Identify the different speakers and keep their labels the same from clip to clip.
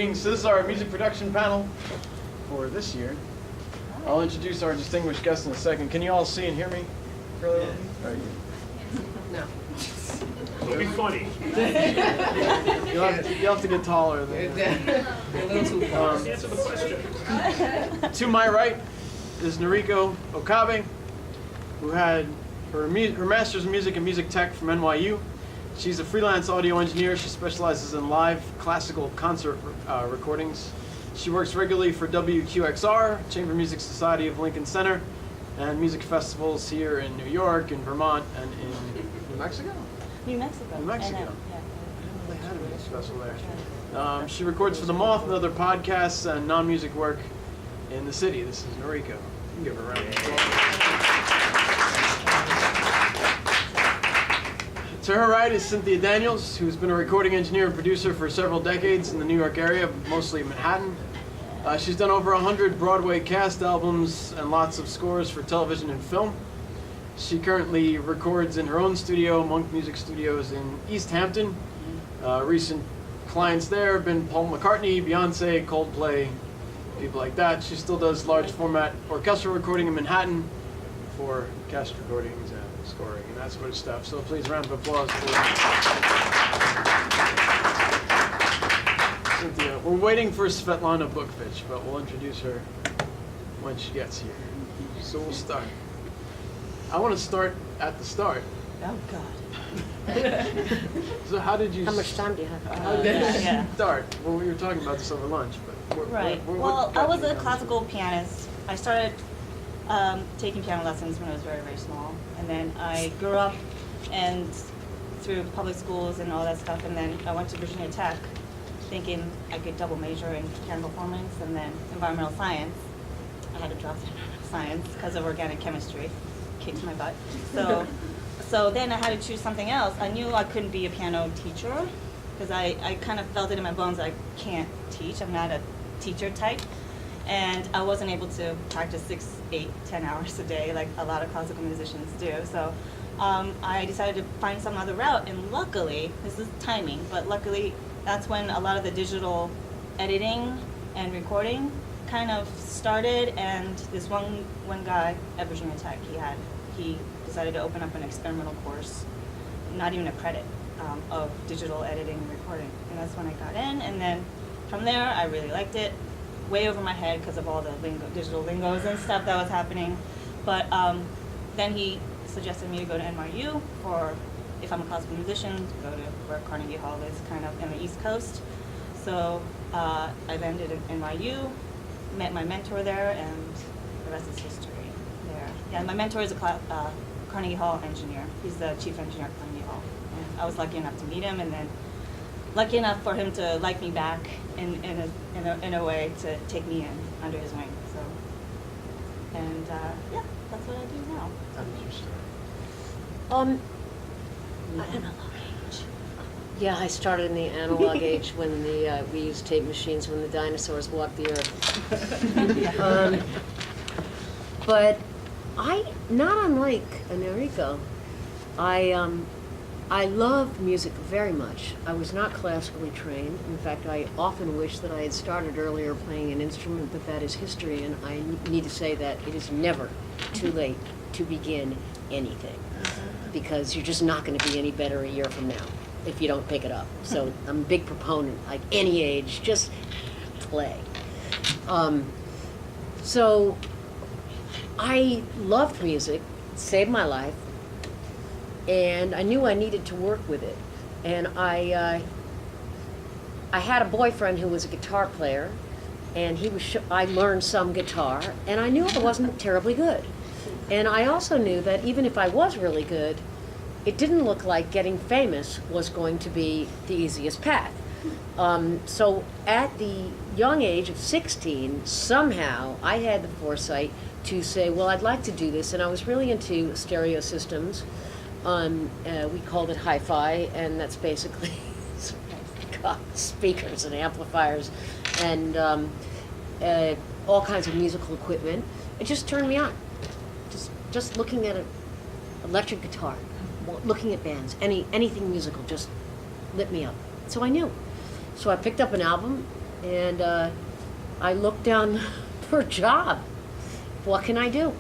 Speaker 1: Greetings. So this is our music production panel for this year. I'll introduce our distinguished guests in a second. Can you all see and hear me fairly well? Very good.
Speaker 2: No.
Speaker 3: It'll be funny.
Speaker 1: You'll have to get taller.
Speaker 2: You're a little too close.
Speaker 3: Answer the question.
Speaker 1: To my right is Noriko Okabe, who had her master's in music and music tech from NYU. She's a freelance audio engineer. She specializes in live classical concert recordings. She works regularly for WQXR, Chamber Music Society of Lincoln Center, and music festivals here in New York, in Vermont, and in New Mexico?
Speaker 4: New Mexico.
Speaker 1: New Mexico.
Speaker 4: Yeah.
Speaker 1: I didn't know they had a music festival there. She records for The Moth and other podcasts and non-music work in the city. This is Noriko. You can give her a round of applause. To her right is Cynthia Daniels, who's been a recording engineer and producer for several decades in the New York area, mostly Manhattan. She's done over 100 Broadway cast albums and lots of scores for television and film. She currently records in her own studio, Monk Music Studios in East Hampton. Recent clients there have been Paul McCartney, Beyonce, Coldplay, people like that. She still does large format orchestral recording in Manhattan for cast recordings and scoring and that sort of stuff. So please, round of applause for Cynthia. We're waiting for Svjetlana Bukvich, but we'll introduce her when she gets here. So we'll start. I want to start at the start.
Speaker 4: Oh, God.
Speaker 1: So how did you...
Speaker 2: How much time do you have?
Speaker 1: How did you
Speaker 4: Yeah.
Speaker 1: start? Well, we were talking about this over lunch, but...
Speaker 4: Right. Well, I was a classical pianist. I started taking piano lessons when I was very, very small. And then I grew up and through public schools and all that stuff. And then I went to Virginia Tech thinking I could double major in piano performance and then environmental science. I had to drop the environmental science because of organic chemistry. Kicked my butt. So then I had to choose something else. I knew I couldn't be a piano teacher because I kind of felt it in my bones that I can't teach. I'm not a teacher type. And I wasn't able to practice 6, 8, 10 hours a day like a lot of classical musicians do. So I decided to find some other route. And luckily, this is timing, but luckily that's when a lot of the digital editing and recording kind of started. And this one guy at Virginia Tech, he decided to open up an experimental course, not even a credit, of digital editing and recording. And that's when I got in. And then from there, I really liked it. Way over my head because of all the digital lingos and stuff that was happening. But then he suggested me to go to NYU for, if I'm a classical musician, to go to where Carnegie Hall is kind of in the East Coast. So I landed at NYU, met my mentor there, and the rest is history there. Yeah, my mentor is a Carnegie Hall engineer. He's the chief engineer at Carnegie Hall. And I was lucky enough to meet him, and then lucky enough for him to like me back in a way to take me in under his wing. So, and yeah, that's what I do now.
Speaker 1: How did you start?
Speaker 4: Analog age.
Speaker 2: Yeah, I started in the analog age when we used tape machines when the dinosaurs walked the earth. But not unlike Noriko, I love music very much. I was not classically trained. In fact, I often wish that I had started earlier playing an instrument, but that is history, and I need to say that it is never too late to begin anything, because you're just not going to be any better a year from now if you don't pick it up. So I'm a big proponent, like any age, just play. So I loved music, saved my life, and I knew I needed to work with it. And I had a boyfriend who was a guitar player, and I learned some guitar, and I knew I wasn't terribly good. And I also knew that even if I was really good, it didn't look like getting famous was going to be the easiest path. So at the young age of 16, somehow I had the foresight to say, well, I'd like to do this, and I was really into stereo systems. We called it hi-fi, and that's basically speakers and amplifiers and all kinds of musical equipment. It just turned me on. Just looking at an electric guitar, looking at bands, anything musical just lit me up. So I knew. So I picked up an album And I looked down for a job. What can I do?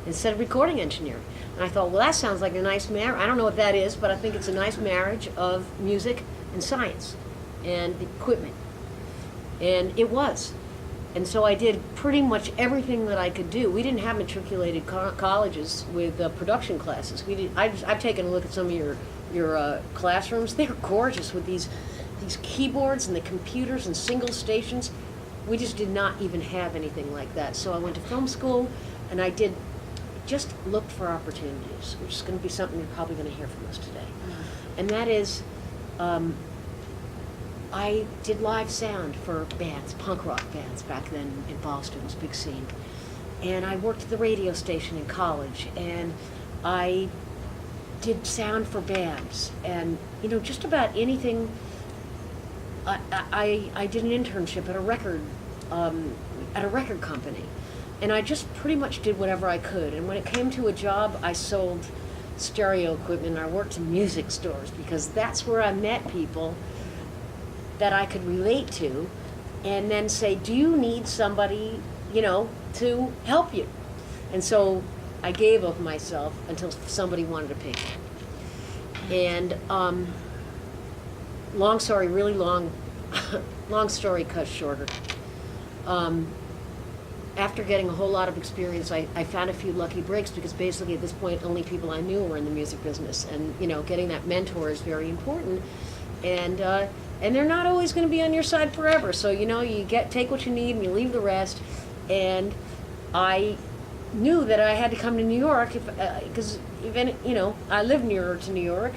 Speaker 2: It said recording engineer. And I thought, well, that sounds like a nice marriage. I don't know what that is, but I think it's a nice marriage of music and science and equipment. And it was. And so I did pretty much everything that I could do. We didn't have matriculated colleges with production classes. I've taken a look at some of your classrooms. They're gorgeous with these keyboards and the computers and single stations. We just did not even have anything like that. So I went to film school, and I just looked for opportunities, which is going to be something you're probably going to hear from us today. And that is, I did live sound for bands, punk rock bands back then in Boston. It was a big scene. And I worked at the radio station in college, and I did sound for bands, and just about anything. I did an internship at a record company, and I just pretty much did whatever I could. And when it came to a job, I sold stereo equipment. I worked in music stores because that's where I met people that I could relate to, and then say, do you need somebody, to help you? And so I gave of myself until somebody wanted to pay me. And long story, really long, long story cut shorter. After getting a whole lot of experience, I found a few lucky breaks, because basically at this point only people I knew were in the music business, and getting that mentor is very important, and they're not always going to be on your side forever. So you take what you need and you leave the rest. And I knew that I had to come to New York because I live nearer to New York,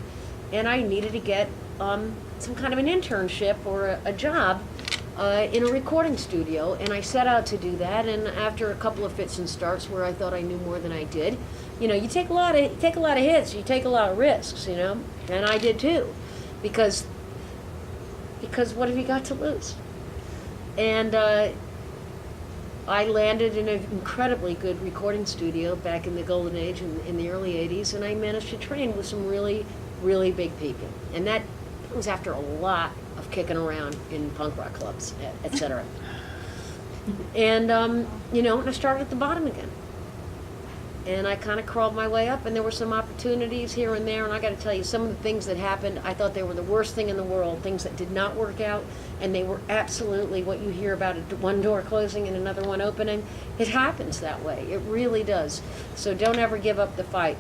Speaker 2: and I needed to get some kind of an internship or a job in a recording studio, and I set out to do that. And after a couple of fits and starts where I thought I knew more than I did, you take a lot of hits, you take a lot of risks, and I did too, because what have you got to lose? And I landed in an incredibly good recording studio back in the golden age in the early 80s, and I managed to train with some really, really big people. And that was after a lot of kicking around in punk rock clubs, et cetera. And, and I started at the bottom again. And I kind of crawled my way up, and there were some opportunities here and there, and I got to tell you, some of the things that happened, I thought they were the worst thing in the world, things that did not work out, and they were absolutely what you hear about, one door closing and another one opening. It happens that way. It really does. So don't ever give up the fight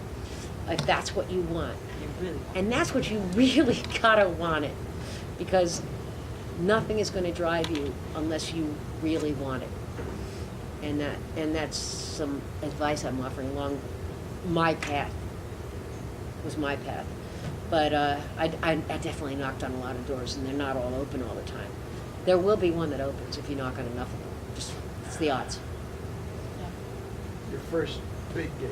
Speaker 2: if that's what you want. And that's what you really gotta want it, because nothing is going to drive you unless you really want it. And that's some advice I'm offering along my path. Was my path. But I definitely knocked on a lot of doors, and they're not all open all the time. There will be one that opens if you knock on enough of them. Just, it's the odds.
Speaker 1: Your first big gig,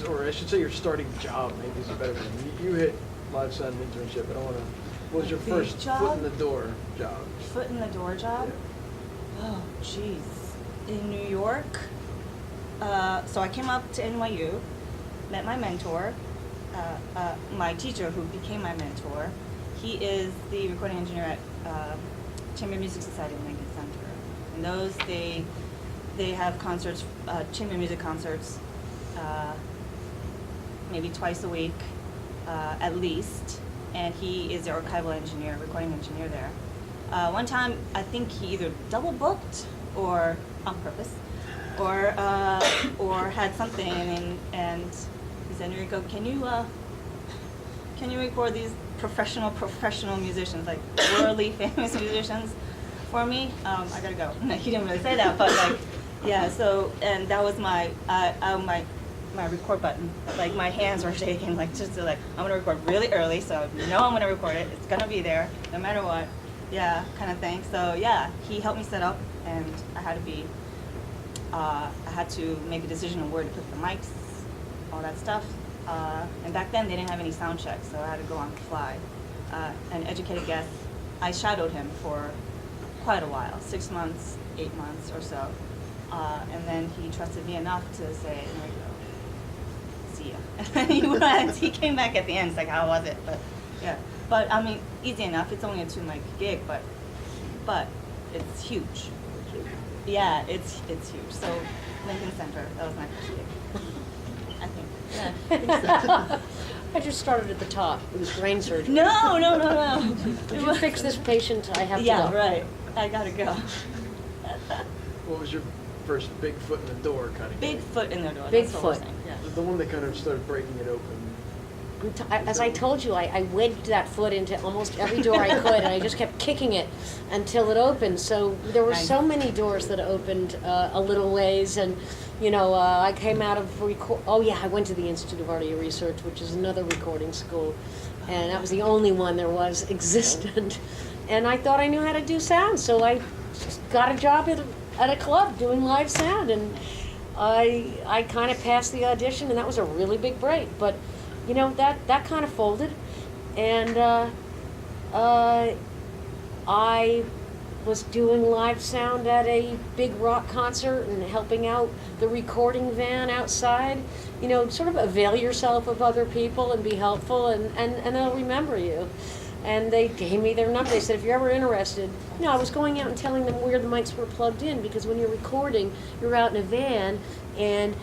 Speaker 1: or I should say your starting job, maybe is a better term. You hit live sound internship. What was your first foot in the door job?
Speaker 4: Foot in the door job?
Speaker 1: Yeah.
Speaker 4: Oh, jeez. In New York, so I came up to NYU, met my mentor, my teacher who became my mentor. He is the recording engineer at Chamber Music Society in Lincoln Center. And those, they have concerts, chamber music concerts, maybe twice a week, at least. And he is the archival engineer, recording engineer there. One time, I think he either double booked or on purpose, or had something, and he said, Noriko, can you record these professional musicians, like worldly famous musicians, for me? I gotta go. No, he didn't really say that, but like, yeah. So, and that was my record button. Like my hands were shaking, like just to, like, I'm gonna record really early, so I'm gonna record it. It's gonna be there no matter what. Yeah, kind of thing. So yeah, he helped me set up, and I had to make a decision on where to put the mics, all that stuff. And back then they didn't have any sound checks, so I had to go on the fly. An educated guest, I shadowed him for quite a while, 6 months, 8 months or so. And then he trusted me enough to say, see ya. He went. He came back at the end, it's like, how was it? But yeah. But I mean, easy enough. It's only a 2-mic gig, but but it's huge. Yeah, it's huge. So Lincoln Center, that was my first gig. I think. Yeah, I think so.
Speaker 2: I just started at the top. It was brain surgery.
Speaker 4: No.
Speaker 2: Did you fix this patient? I have to
Speaker 4: Yeah,
Speaker 2: go.
Speaker 4: right. I gotta go.
Speaker 1: What was your first big foot in the door kind of
Speaker 4: Big
Speaker 1: gig?
Speaker 4: foot in their door.
Speaker 2: Big
Speaker 4: that's what we're
Speaker 2: foot.
Speaker 4: saying, yeah.
Speaker 1: The one that kind of started breaking it open.
Speaker 2: As I told you, I wedged that foot into almost every door I could, and I just kept kicking it until it opened. So there were so many doors that opened a little ways, and I came out of I went to the Institute of Audio Research, which is another recording school, and that was the only one there was existent. And I thought I knew how to do sound, so I got a job at a club doing live sound, and I kind of passed the audition, and that was a really big break, but. That kind of folded, and I was doing live sound at a big rock concert and helping out the recording van outside. Sort of avail yourself of other people and be helpful, and they'll remember you. And they gave me their number. They said, if you're ever interested, I was going out and telling them where the mics were plugged in, because when you're recording, you're out in a van, and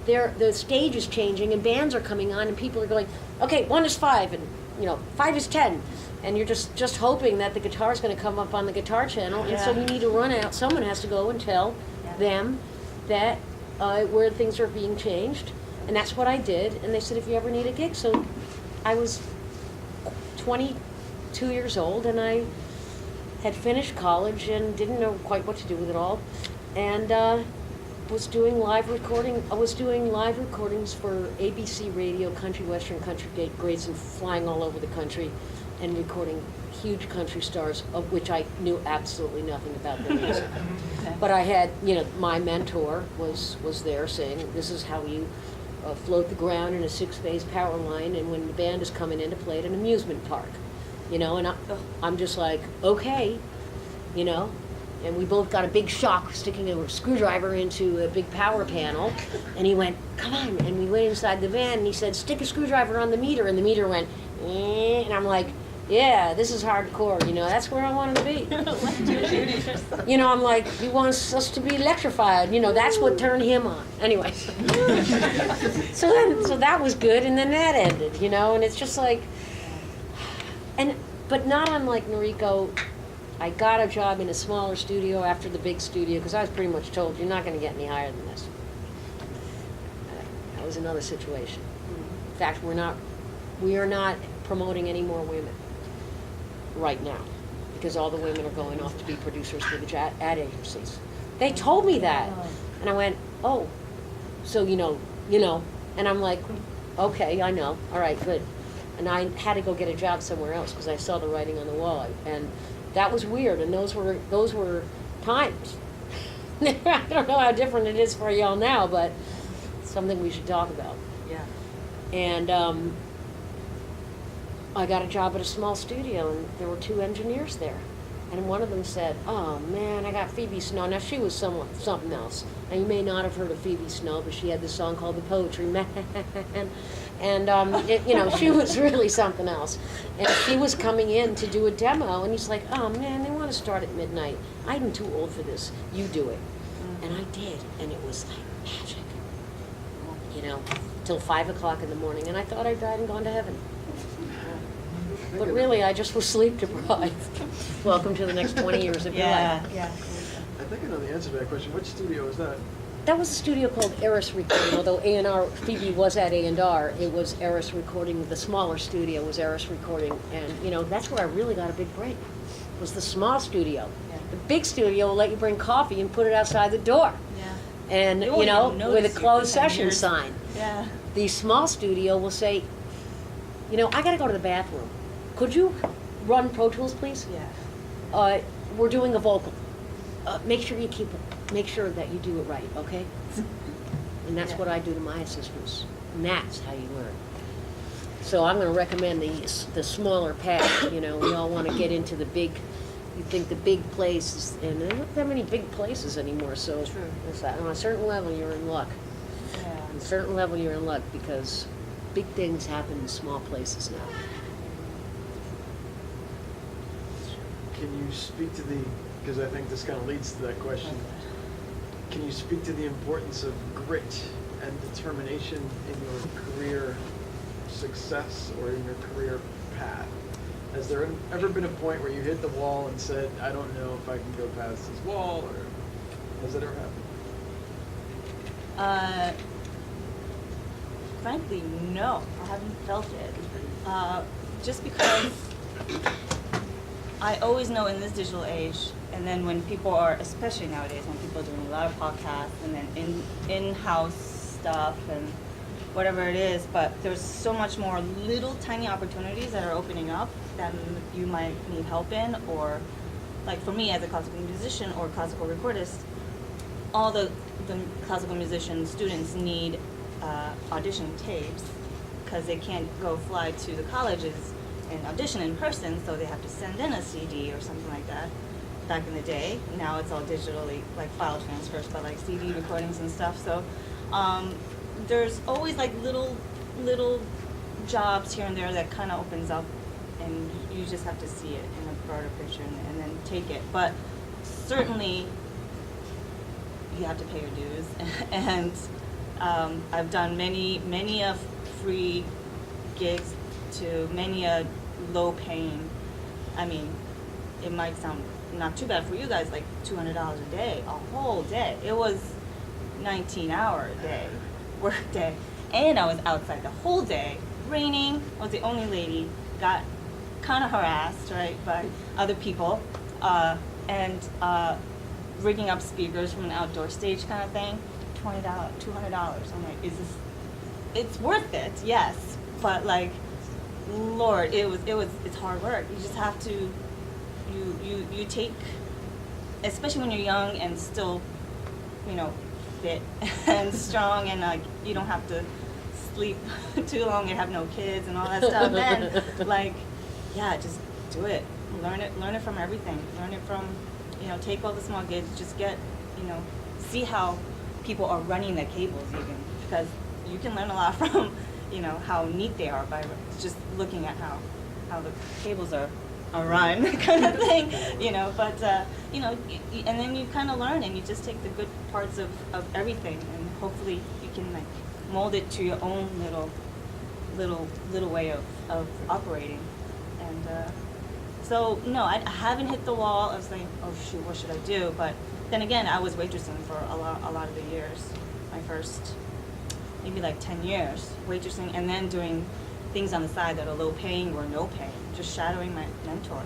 Speaker 2: the stage is changing and bands are coming on and people are going, okay, 1 is 5 and 5 is 10, and you're just hoping that the guitar is going to come up on the guitar channel, and so you need to run out. Someone has to go and tell them that where things are being changed, and that's what I did. And they said, if you ever need a gig. So I was 22 years old, and I had finished college and didn't know quite what to do with it all, and was doing live recordings for ABC Radio, Country Western, Country Greats, and flying all over the country and recording huge country stars, of which I knew absolutely nothing about their music.
Speaker 4: Okay.
Speaker 2: But I had, my mentor was there saying, this is how you float the ground in a 6-phase power line, and when the band is coming in to play at an amusement park, and I'm just like, okay, and we both got a big shock sticking a screwdriver into a big power panel, and he went, come on, and we went inside the van, and he said, stick a screwdriver on the meter, and the meter went, and I'm like, yeah, this is hardcore, that's where I wanted to be. I'm like, he wants us to be electrified, that's what turned him on. Anyway, so that was good, and then that ended, and it's just like, but not unlike Noriko, I got a job in a smaller studio after the big studio, because I was pretty much told, you're not going to get any higher than this. That was another situation. In fact, we are not promoting any more women right now, because all the women are going off to be producers for the ad agencies. They told me that, and I went, oh, so and I'm like, okay, I know, all right, good. And I had to go get a job somewhere else because I saw the writing on the wall, and that was weird, and those were times. I don't know how different it is for y'all now, but it's something we should talk about.
Speaker 4: Yeah.
Speaker 2: And I got a job at a small studio, and there were 2 engineers there. And one of them said, oh man, I got Phoebe Snow. Now she was something else. Now you may not have heard of Phoebe Snow, but she had this song called The Poetry Man. And she was really something else. And she was coming in to do a demo, and he's like, oh man, they want to start at midnight. I'm too old for this. You do it. And I did, and it was like magic. Till 5 o'clock in the morning, and I thought I'd died and gone to heaven. But really, I just was sleep deprived. Welcome to the next 20 years of your life.
Speaker 4: Yeah.
Speaker 1: I think I know the answer to that question. Which studio was that?
Speaker 2: That was a studio called Eris Recording, although A&R, Phoebe was at A&R, it was Eris Recording. The smaller studio was Eris Recording, and that's where I really got a big break, was the small studio.
Speaker 4: Yeah.
Speaker 2: The big studio will let you bring coffee and put it outside the door.
Speaker 4: Yeah.
Speaker 2: And,
Speaker 4: They won't even
Speaker 2: with a
Speaker 4: notice you
Speaker 2: closed
Speaker 4: for 10
Speaker 2: session
Speaker 4: years.
Speaker 2: sign.
Speaker 4: Yeah.
Speaker 2: The small studio will say, I gotta go to the bathroom. Could you run Pro Tools, please?
Speaker 4: Yeah.
Speaker 2: We're doing a vocal. Make sure that you do it right, okay? And that's what I do to my assistants. And that's how you learn. So I'm going to recommend the smaller path. We all want to get into the big. You think the big places, and there aren't that many big places anymore. So
Speaker 4: True.
Speaker 2: on a certain level, you're in luck.
Speaker 4: Yeah.
Speaker 2: On a certain level, you're in luck because big things happen in small places now.
Speaker 1: can you speak to the, because I think this kind of leads to that question, can you speak to the importance of grit and determination in your career success or in your career path? Has there ever been a point where you hit the wall and said, I don't know if I can go past this wall, or has it ever happened?
Speaker 4: Frankly, no, I haven't felt it. Just because I always know in this digital age, and then when people are, especially nowadays, when people are doing a lot of podcasts and then in-house stuff and whatever it is, but there's so much more little tiny opportunities that are opening up that you might need help in, or like for me as a classical musician or classical recordist, all the classical musician students need audition tapes because they can't go fly to the colleges and audition in person, so they have to send in a CD or something like that. Back in the day, now it's all digitally, like file transfers, but like CD recordings and stuff. So there's always like little jobs here and there that kind of opens up, and you just have to see it in a broader picture and then take it. But certainly, you have to pay your dues, and I've done many of free gigs to many a low paying. I mean, it might sound not too bad for you guys, like $200 a day, a whole day. It was 19-hour day, work day, and I was outside the whole day, raining. I was the only lady, got kind of harassed, right, by other people, and rigging up speakers from an outdoor stage kind of thing. $200. I'm like, it's worth it, yes, but like, Lord, it's hard work. You just have to, you take, especially when you're young and still, fit and strong, and like you don't have to sleep too long and have no kids and all that stuff. Then, like, yeah, just do it. Learn it from everything. Learn it from, take all the small gigs. Just get, see how people are running the cables even, because you can learn a lot from, how neat they are by just looking at how the cables are run, kind of thing, but, and then you kind of learn, and you just take the good parts of everything, and hopefully you can, like, mold it to your own little way of operating. And so, no, I haven't hit the wall of saying, oh shoot, what should I do? But then again, I was waitressing for a lot of the years. My first, maybe like 10 years, waitressing, and then doing things on the side that are low paying or no paying, just shadowing my mentor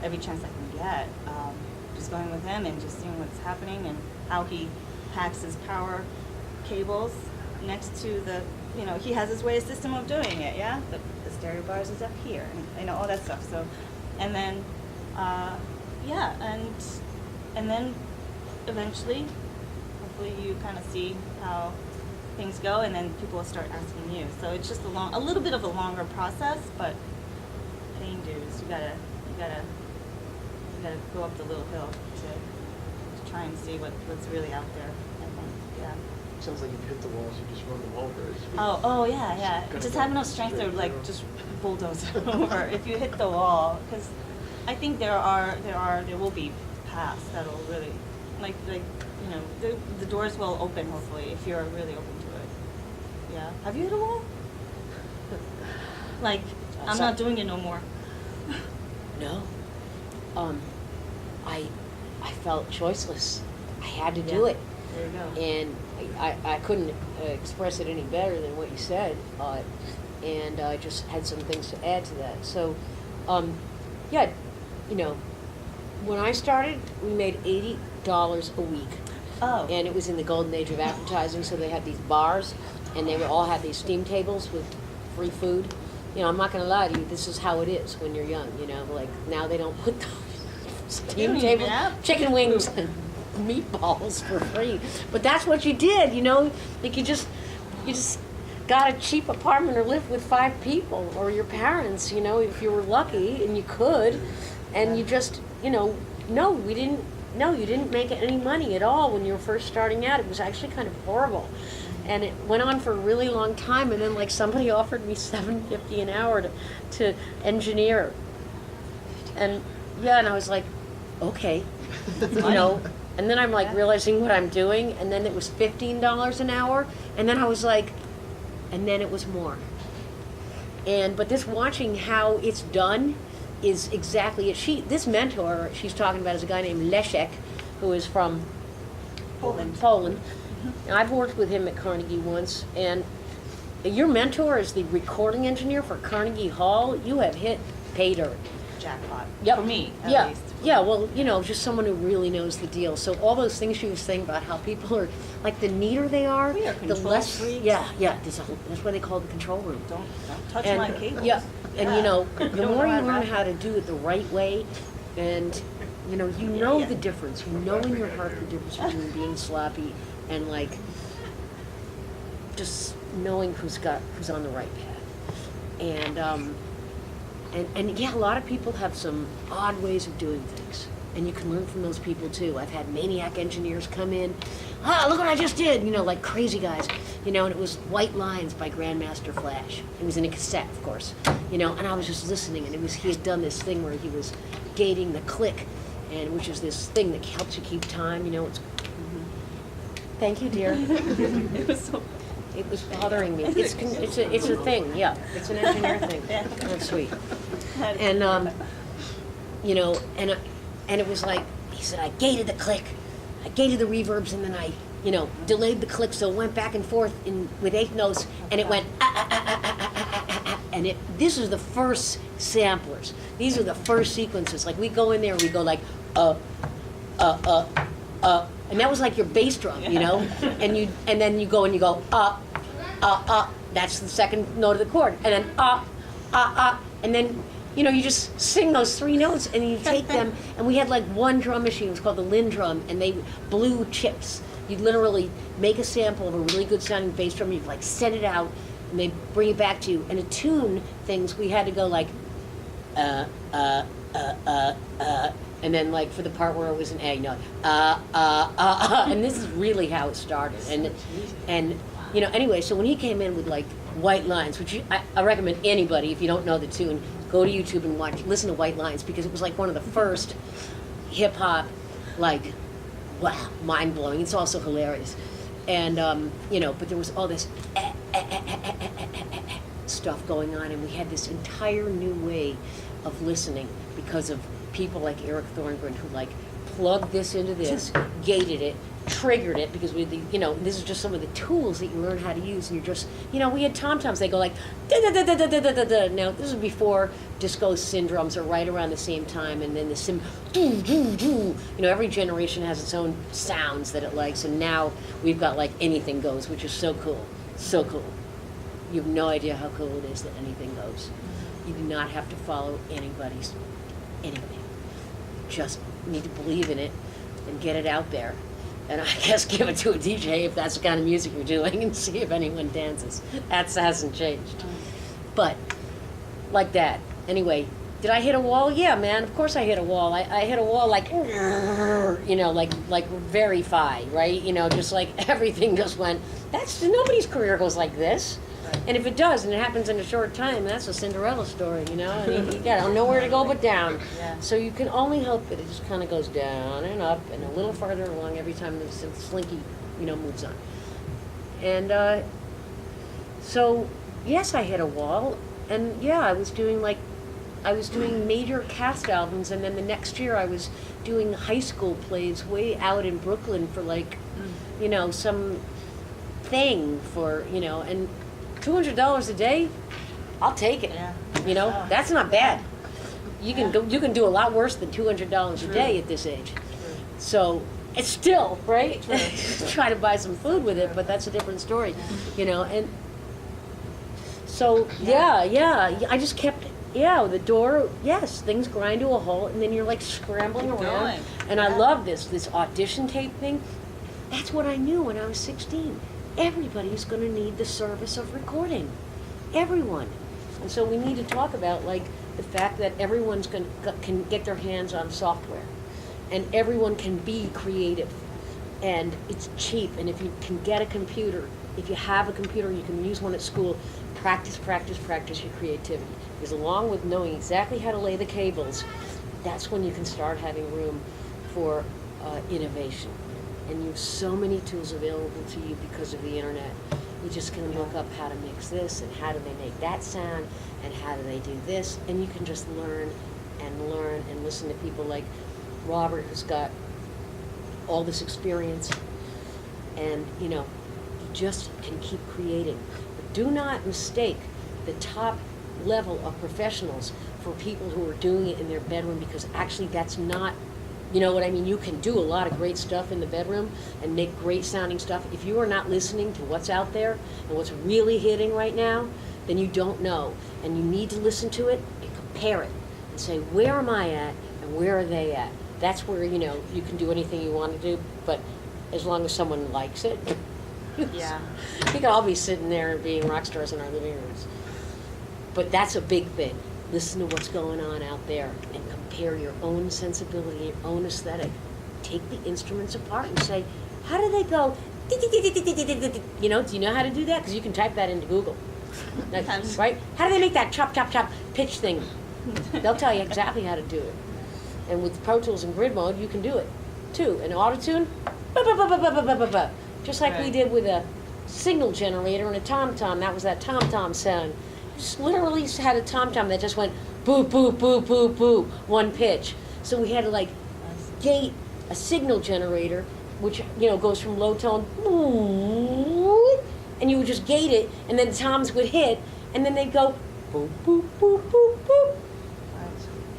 Speaker 4: every chance I can get. Just going with him and just seeing what's happening and how he packs his power cables next to the, he has his way, a system of doing it, yeah? The stereo bars is up here, and all that stuff. So, and then, yeah, and then eventually, hopefully you kind of see how things go, and then people will start asking you. So it's just a little bit of a longer process, but paying dues. You gotta go up the little hill to try and see what's really out there. I think, yeah.
Speaker 1: Sounds like you've hit the walls, you just run them over.
Speaker 4: Oh yeah. Just have enough strength to like just bulldoze over if you hit the wall, because I think there will be paths that'll really like the doors will open, hopefully, if you're really open to it. Yeah. Have you hit a wall? Like, I'm not doing it no more.
Speaker 2: No. I felt choiceless. I had to do it.
Speaker 4: There you go.
Speaker 2: And I couldn't express it any better than what you said. And I just had some things to add to that. So, yeah, when I started, we made $80 a week.
Speaker 4: Oh.
Speaker 2: And it was in the golden age of advertising, so they had these bars, and they would all have these steam tables with free food. I'm not going to lie to you, this is how it is when you're young, like now they don't put those steam tables, chicken wings and meatballs for free. But that's what you did, like you just got a cheap apartment or lived with 5 people or your parents, if you were lucky and you could, and you just, you didn't make any money at all when you were first starting out. It was actually kind of horrible. And it went on for a really long time, and then like somebody offered me $7.50 an hour to engineer. And yeah, and I was like, okay, you know, and then I'm like realizing what I'm doing, and then it was $15 an hour, and then I was like, and then it was more. But this watching how it's done is exactly it. This mentor she's talking about is a guy named Leszek, who is from Poland. And I've worked with him at Carnegie once, and your mentor is the recording engineer for Carnegie Hall. You have hit pay dirt.
Speaker 4: Jackpot.
Speaker 2: Yep.
Speaker 4: For me, at
Speaker 2: yeah.
Speaker 4: least.
Speaker 2: Yeah, well, you know, just someone who really knows the deal. So all those things she was saying about how people are, like, the neater they are,
Speaker 4: We are
Speaker 2: the
Speaker 4: control
Speaker 2: less.
Speaker 4: freaks.
Speaker 2: Yeah. That's why they call it the control room.
Speaker 4: Don't touch my cables.
Speaker 2: Yeah, and you know, the
Speaker 4: don't
Speaker 2: more
Speaker 4: know
Speaker 2: you
Speaker 4: how to
Speaker 2: learn
Speaker 4: rap.
Speaker 2: how to do it the right way, and you know
Speaker 4: yeah.
Speaker 2: the difference. You know in your heart the difference between being sloppy and like just knowing who's on the right path. And yeah, a lot of people have some odd ways of doing things, and you can learn from those people too. I've had maniac engineers come in, look what I just did, you know, like crazy guys, you know, and it was White Lines by Grandmaster Flash. It was in a cassette, of course, you know, and I was just listening, and he had done this thing where he was gating the click, and which is this thing that helps you keep time, you know. Thank you, dear.
Speaker 4: It was so.
Speaker 2: It was bothering me. It's a thing, yeah. It's an engineer thing.
Speaker 4: Yeah.
Speaker 2: That's sweet. And you know, and it was like he said, I gated the click, I gated the reverbs, and then I, you know, delayed the click so it went back and forth with 8 notes, and it went and this is the first samplers. These are the first sequences. Like we go in there, and we go like and that was like your bass drum, you know, and then you go that's the second note of the chord, and then and then you know you just sing those 3 notes, and you take them, and we had like one drum machine, it was called the Lynn drum, and they blew chips. You'd literally make a sample of a really good sounding bass drum, you'd like send it out, and they bring it back to you, and to tune things we had to go like and then like for the part where it was an A, you know, and this is really how it started. And you know, anyway, so when he came in with like White Lines, which I recommend anybody, if you don't know the tune, go to YouTube and listen to White Lines, because it was like one of the first hip hop, like, wow, mind blowing. It's also hilarious. And you know, but there was all this stuff going on, and we had this entire new way of listening because of people like Eric Thorngren, who like plugged this into this, gated it, triggered it, because we, you know, this is just some of the tools that you learn how to use, and you're just, you know, we had tom-toms, they go like da da da da da da da da. Now this is before disco syndromes are right around the same time, and then the doo doo doo. You know, every generation has its own sounds that it likes, and now we've got like anything goes, which is so cool, so cool. You have no idea how cool it is that anything goes. You do not have to follow anything. Just need to believe in it and get it out there. And I guess give it to a DJ if that's the kind of music you're doing, and see if anyone dances. That hasn't changed. But, like that. Anyway, did I hit a wall? Yeah, man, of course I hit a wall. I hit a wall like, you know, like very fi, right? You know, just like everything just went, nobody's career goes like this. And if it does, and it happens in a short time, that's a Cinderella story, you know? I mean, you got nowhere to go but down.
Speaker 4: Yeah.
Speaker 2: So you can only hope that it just kind of goes down and up and a little farther along every time the slinky, you know, moves on. And so, yes, I hit a wall. And yeah, I was doing major cast albums, and then the next year I was doing high school plays way out in Brooklyn for like, you know, some thing for, you know, and $200 a day, I'll take it.
Speaker 4: Yeah.
Speaker 2: You know, that's not bad. You can do a lot worse than $200 a day at this age. So it's still right. Try to buy some food with it, but that's a different story. You know, and so yeah, I just kept the door. Yes, things grind to a halt, and then you're like scrambling
Speaker 4: Keep
Speaker 2: around.
Speaker 4: going.
Speaker 2: And I love this audition tape thing. That's what I knew when I was 16. Everybody's going to need the service of recording. Everyone. And so we need to talk about like the fact that everyone's can get their hands on software, and everyone can be creative, and it's cheap. And if you can get a computer, if you have a computer, you can use one at school. Practice your creativity. Because along with knowing exactly how to lay the cables, that's when you can start having room for innovation. And you have so many tools available to you because of the internet. You just can look up how to mix this, and how do they make that sound, and how do they do this, and you can just learn and listen to people like Robert, who's got all this experience, and you just can keep creating. But do not mistake the top level of professionals for people who are doing it in their bedroom, because actually that's not, you know what I mean? You can do a lot of great stuff in the bedroom and make great sounding stuff. If you are not listening to what's out there and what's really hitting right now, then you don't know. And you need to listen to it and compare it and say, where am I at and where are they at? That's where, you can do anything you want to do, but as long as someone likes it.
Speaker 4: Yeah.
Speaker 2: We could all be sitting there and being rock stars in our living rooms. But that's a big thing. Listen to what's going on out there and compare your own sensibility, your own aesthetic. Take the instruments apart and say, how do they go? Do you know how to do that? Because you can type that into Google. Right? How do they make that chop, chop, chop pitch thing? They'll tell you exactly how to do it. And with Pro Tools and Grid Mode, you can do it too. And Auto-Tune, just like we did with a signal generator and a tom-tom. That was that tom-tom sound. Just literally had a tom-tom that just went boo, boo, boo, boo, boo, one pitch. So we had to gate a signal generator, which goes from low tone, and you would just gate it, and then the toms would hit, and then they'd go boo, boo, boo, boo, boo.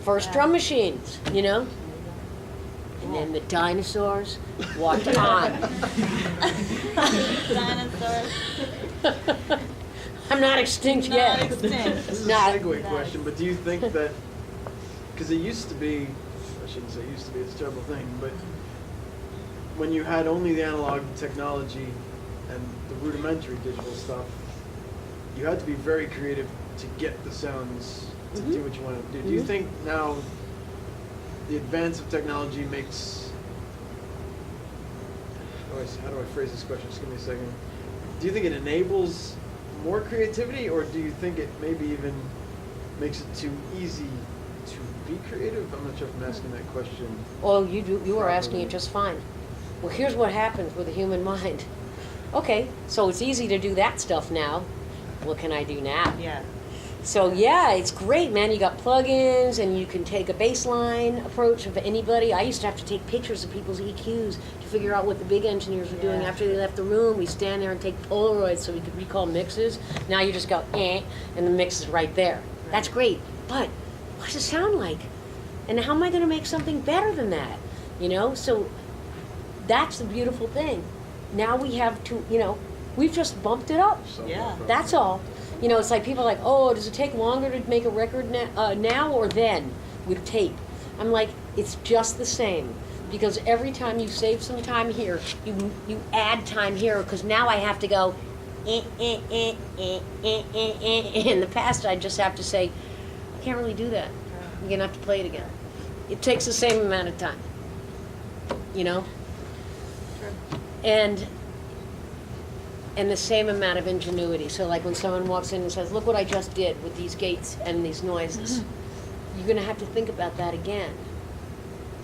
Speaker 2: First drum machines, And then the dinosaurs walked on.
Speaker 4: Dinosaurs.
Speaker 2: I'm not extinct yet.
Speaker 4: Not extinct.
Speaker 1: This is a segue question, but do you think that, because it used to be, I shouldn't say used to be, it's a terrible thing, but when you had only the analog technology and the rudimentary digital stuff, you had to be very creative to get the sounds to do what you wanted to do. Do you think now the advance of technology makes, how do I phrase this question? Just give me a second. Do you think it enables more creativity, or do you think it maybe even makes it too easy to be creative? I'm not sure if I'm asking that question.
Speaker 2: Well, you are asking it just fine. Well, here's what happens with the human mind. Okay, so it's easy to do that stuff now. What can I do now?
Speaker 4: Yeah.
Speaker 2: So yeah, it's great, man. You got plugins, and you can take a baseline approach of anybody. I used to have to take pictures of people's EQs to figure out what the big engineers were doing after they left the room. We stand there and take Polaroids so we could recall mixes. Now you just go, and the mix is right there. Right. That's great, but what does it sound like? And how am I going to make something better than that? So that's the beautiful thing. Now we have to, we've just bumped it up.
Speaker 4: Yeah.
Speaker 2: That's all. It's like people are like, oh, does it take longer to make a record now or then with tape? I'm like, it's just the same. Because every time you save some time here, you add time here, because now I have to go, In the past, I just have to say, I can't really do that. You're going to have to play it again. It takes the same amount of time. Sure. And the same amount of ingenuity. So like when someone walks in and says, look what I just did with these gates and these noises, you're going to have to think about that again.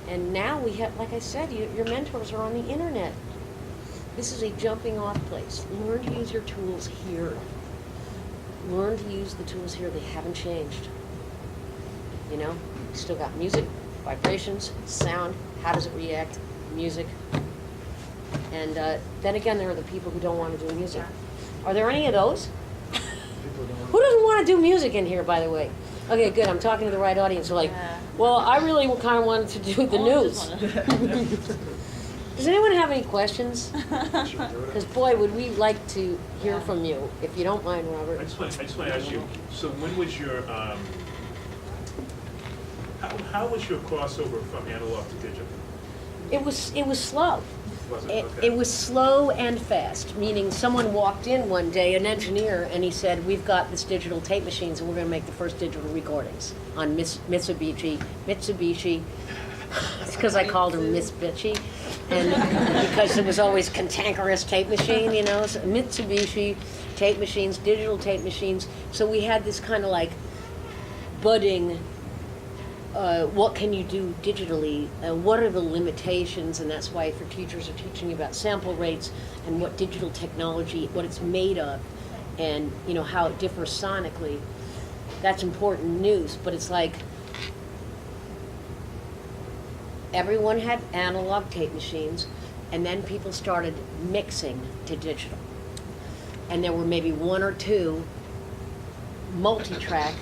Speaker 2: And now we have, like I said, your mentors are on the internet. This is a jumping off place. Learn to use your tools here. Learn to use the tools here. They haven't changed. You still got music, vibrations, sound, how does it react, music. And then again, there are the people who don't want to do music. Are there any of those? Who doesn't want to do music in here, by the way? Okay, good. I'm talking to the right audience. They're like, well, I really kind of wanted to do the news. Does anyone have any questions? Because, boy, would we like to hear from you, if you don't mind, Robert.
Speaker 3: I just want to ask you, so when was your, how was your crossover from analog to digital?
Speaker 2: It was slow.
Speaker 3: Was it? Okay.
Speaker 2: It was slow and fast, meaning someone walked in one day, an engineer, and he said, we've got this digital tape machines, and we're going to make the first digital recordings on Mitsubishi. It's because I called her Miss Bitchy, and because it was always cantankerous tape machine, so Mitsubishi tape machines, digital tape machines. So we had this kind of like budding what can you do digitally? What are the limitations? And that's why for teachers are teaching about sample rates and what digital technology, what it's made of, and you know how it differs sonically. That's important news, but it's like everyone had analog tape machines, and then people started mixing to digital. And there were maybe one or two multi-track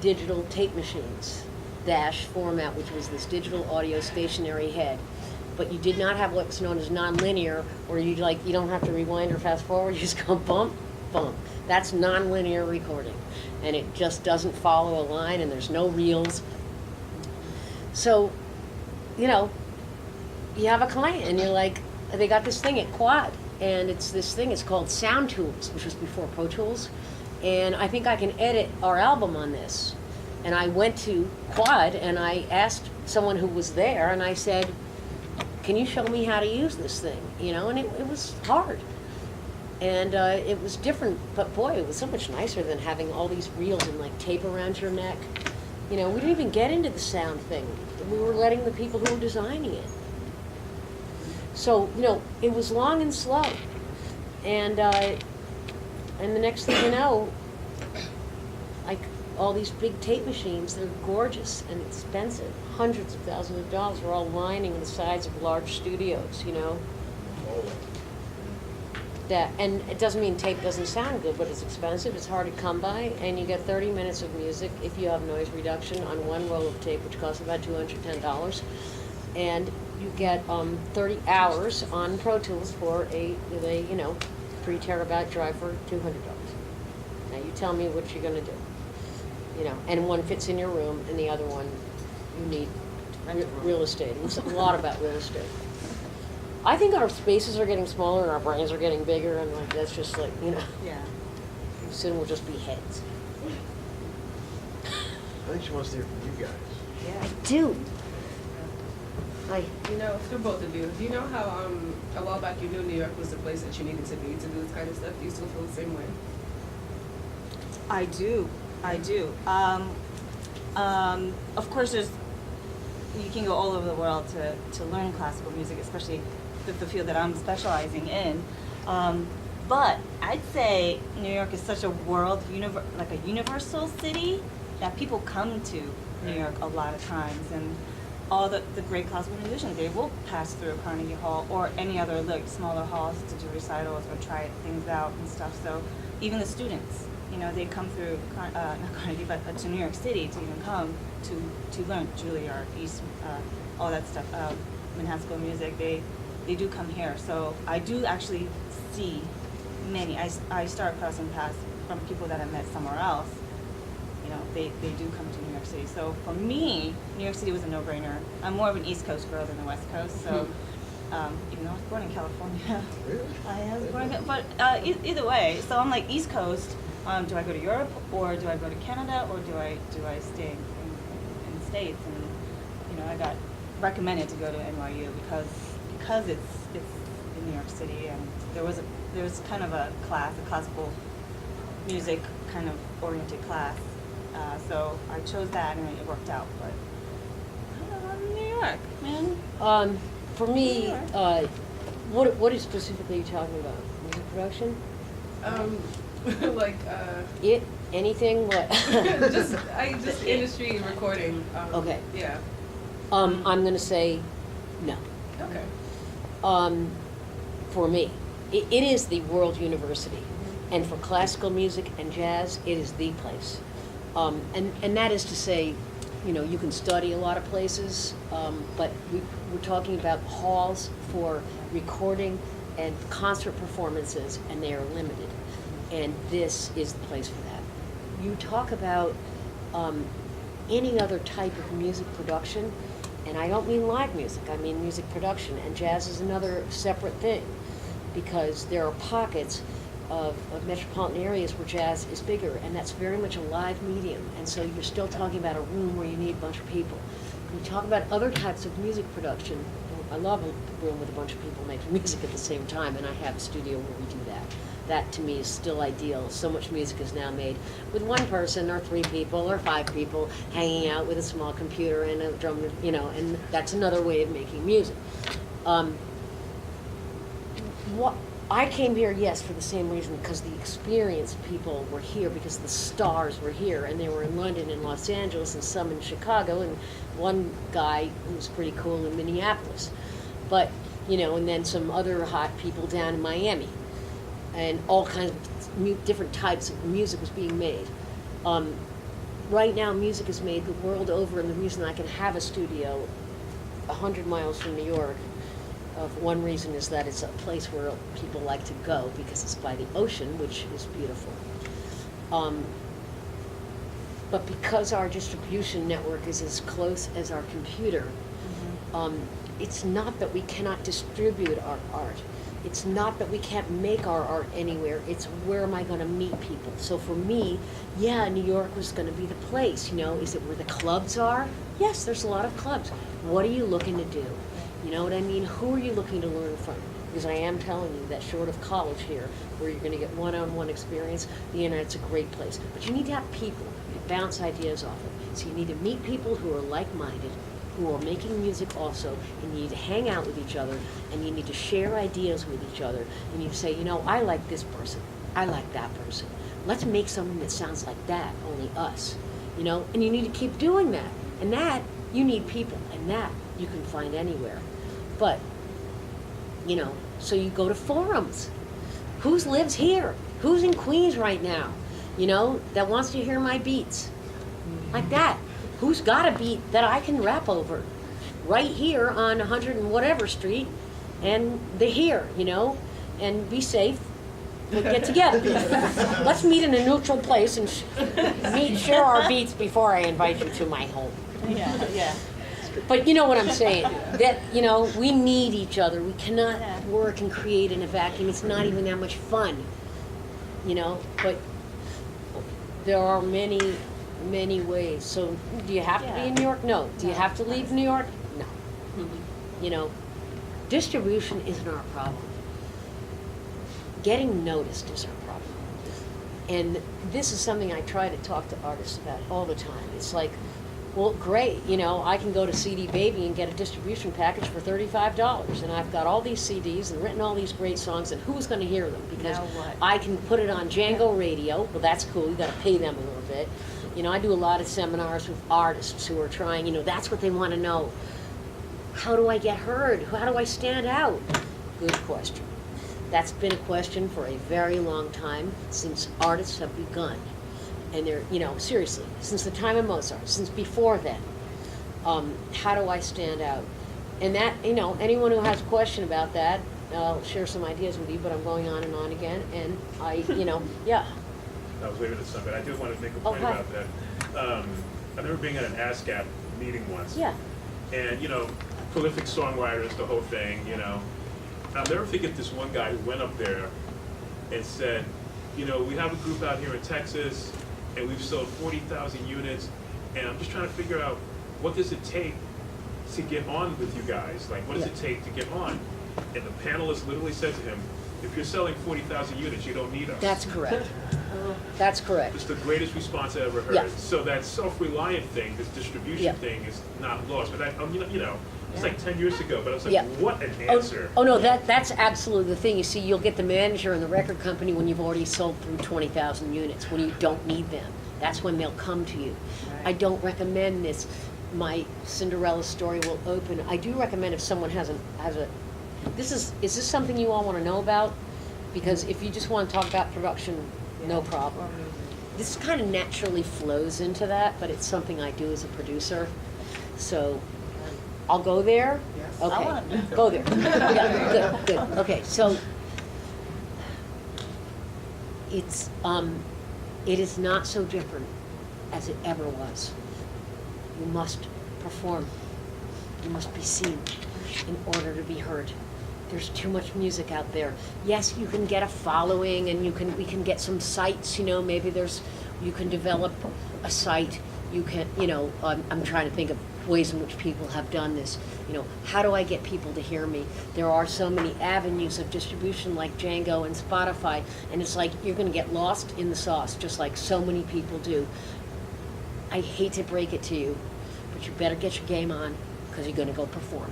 Speaker 2: digital tape machines, dash format, which was this digital audio stationary head. But you did not have what's known as nonlinear, where you don't have to rewind or fast forward, you just go bump, bump. That's nonlinear recording. And it just doesn't follow a line, and there's no reels. So, you know, you have a client and you're like, they got this thing at Quad, and it's this thing, it's called Sound Tools, which was before Pro Tools, and I think I can edit our album on this. And I went to Quad and I asked someone who was there, and I said, can you show me how to use this thing? You know, and it was hard. And it was different, but boy, it was so much nicer than having all these reels and like tape around your neck. You know, we didn't even get into the sound thing. We were letting the people who were designing it. So, you know, it was long and slow. And the next thing you know, like all these big tape machines, they're gorgeous and expensive. Hundreds of thousands of dollars are all lining the sides of large studios, you know. That, and it doesn't mean tape doesn't sound good, but it's expensive, it's hard to come by, and you get 30 minutes of music if you have noise reduction on one roll of tape, which costs about $210. And you get 30 hours on Pro Tools for a 3 terabyte drive for $200. Now you tell me what you're gonna do. You know, and one fits in your room, and the other one you need real estate. It's a lot about real estate. I think our spaces are getting smaller and our brains are getting bigger, and like that's just like, you know,
Speaker 4: Yeah.
Speaker 2: soon we'll just be heads.
Speaker 1: I think she wants to hear from you guys.
Speaker 4: Yeah.
Speaker 2: I do.
Speaker 5: You know, for both of you, do you know how a while back you knew New York was the place that you needed to be to do this kind of stuff? Do you still feel the same way?
Speaker 4: I do. Of course, you can go all over the world to learn classical music, especially the field that I'm specializing in. But I'd say New York is such a like a universal city that people come to New York a lot of times, and all the great classical musicians, they will pass through Carnegie Hall or any other like smaller halls to do recitals or try things out and stuff. So even the students, you know, they come through not Carnegie, but to New York City to even come to learn Juilliard, East, all that stuff, Manhattan School of Music. They do come here. So I do actually see many. I start crossing paths from people that I met somewhere else. You know, they do come to New York City. So for me, New York City was a no-brainer. I'm more of an East Coast girl than a West Coast. So even though I was born in California,
Speaker 1: Really?
Speaker 4: I was born in, but either way. So I'm like East Coast. Do I go to Europe, or do I go to Canada, or do I stay in the States? And you know, I got recommended to go to NYU because it's in New York City, and there's kind of a classical music kind of oriented class. So I chose that, and it worked out. But I love New York, man.
Speaker 2: For me, what is specifically you talking about? Music production?
Speaker 5: Like
Speaker 2: Anything? What?
Speaker 5: just industry and recording.
Speaker 2: Okay.
Speaker 5: Yeah.
Speaker 2: I'm gonna say no.
Speaker 5: Okay.
Speaker 2: For me, it is the world university, and for classical music and jazz, it is the place. And that is to say, you know, you can study a lot of places, but we're talking about halls for recording and concert performances, and they are limited. And this is the place for that. You talk about any other type of music production, and I don't mean live music, I mean music production, and jazz is another separate thing, because there are pockets of metropolitan areas where jazz is bigger, and that's very much a live medium, and so you're still talking about a room where you need a bunch of people. When you talk about other types of music production, I love a room with a bunch of people making music at the same time, and I have a studio where we do that. That to me is still ideal. So much music is now made with one person or 3 people or 5 people hanging out with a small computer and a drum, you know, and that's another way of making music. What I came here, yes, for the same reason, because the experienced people were here, because the stars were here, and they were in London and Los Angeles, and some in Chicago, and one guy who was pretty cool in Minneapolis. But, you know, and then some other hot people down in Miami, and all kinds of different types of music was being made. Right now, music is made the world over, and the reason I can have a studio 100 miles from New York, one reason is that it's a place where people like to go because it's by the ocean, which is beautiful. But because our distribution network is as close as our computer, it's not that we cannot distribute our art. It's not that we can't make our art anywhere. It's where am I going to meet people? So for me, yeah, New York was going to be the place. You know, is it where the clubs are? Yes, there's a lot of clubs. What are you looking to do? You know what I mean? Who are you looking to learn from? Because I am telling you that short of college here, where you're going to get one-on-one experience, the internet's a great place. But you need to have people to bounce ideas off of. So you need to meet people who are like-minded, who are making music also, and you need to hang out with each other, and you need to share ideas with each other, and you say, you know, I like this person, I like that person. Let's make something that sounds like that, only us. You know, and you need to keep doing that. And that, you need people, and that you can find anywhere. But, you know, so you go to forums. Who lives here? Who's in Queens right now? You know, that wants to hear my beats? Like that. Who's got a beat that I can rap over? Right here on 100 and whatever street, and they're here, you know? And be safe. We'll get together. Let's meet in a neutral place and share our beats before I invite you to my home.
Speaker 4: Yeah.
Speaker 2: But you know what I'm saying, that, you know, we need each other. We cannot work and create in a vacuum. It's not even that much fun, you know, but there are many, many ways. So do you have to be in New York? No. Do you have to leave New York? No. You know, distribution isn't our problem. Getting noticed is our problem. And this is something I try to talk to artists about all the time. It's like, well, great, you know, I can go to CD Baby and get a distribution package for $35, and I've got all these CDs and written all these great songs, and who's going to hear them? Because I can put it on Django Radio. Well, that's cool. You got to pay them a little bit. You know, I do a lot of seminars with artists who are trying, you know, that's what they want to know. How do I get heard? How do I stand out? Good question. That's been a question for a very long time since artists have begun. And they're, you know, seriously, since the time of Mozart, since before then, how do I stand out? And that, you know, anyone who has a question about that, I'll share some ideas with you, but I'm going on and on again, and I, you know, yeah.
Speaker 3: I was waving at something, but I do want to make a point about that. I remember being at an ASCAP meeting once.
Speaker 2: Yeah.
Speaker 3: And, you know, prolific songwriters, the whole thing, you know. I'll never forget this one guy who went up there and said, you know, we have a group out here in Texas, and we've sold 40,000 units, and I'm just trying to figure out what does it take to get on with you guys? Like, what does it take to get on? And the panelists literally said to him, if you're selling 40,000 units, you don't need us.
Speaker 2: That's correct. That's correct.
Speaker 3: It's the greatest response I ever heard.
Speaker 2: Yeah.
Speaker 3: So that self-reliant thing, this distribution thing, is not lost. But you know, it's like 10 years ago. But I was like, what an answer!
Speaker 2: Oh no, that's absolutely the thing. You see, you'll get the manager in the record company when you've already sold through 20,000 units. When you don't need them, that's when they'll come to you. Right. I don't recommend this. My Cinderella story will open. I do recommend if someone has a. Is this something you all want to know about? Because if you just want to talk about production, no problem. This kind of naturally flows into that, but it's something I do as a producer. So I'll go there.
Speaker 5: Yes.
Speaker 2: Okay, go there. Yeah, good. Okay, so it's it is not so different as it ever was. You must perform. You must be seen in order to be heard. There's too much music out there. Yes, you can get a following, and we can get some sites. You know, maybe you can develop a site. You can, you know, I'm trying to think of ways in which people have done this. You know, how do I get people to hear me? There are so many avenues of distribution like Django and Spotify, and it's like you're going to get lost in the sauce, just like so many people do. I hate to break it to you, but you better get your game on, because you're going to go perform.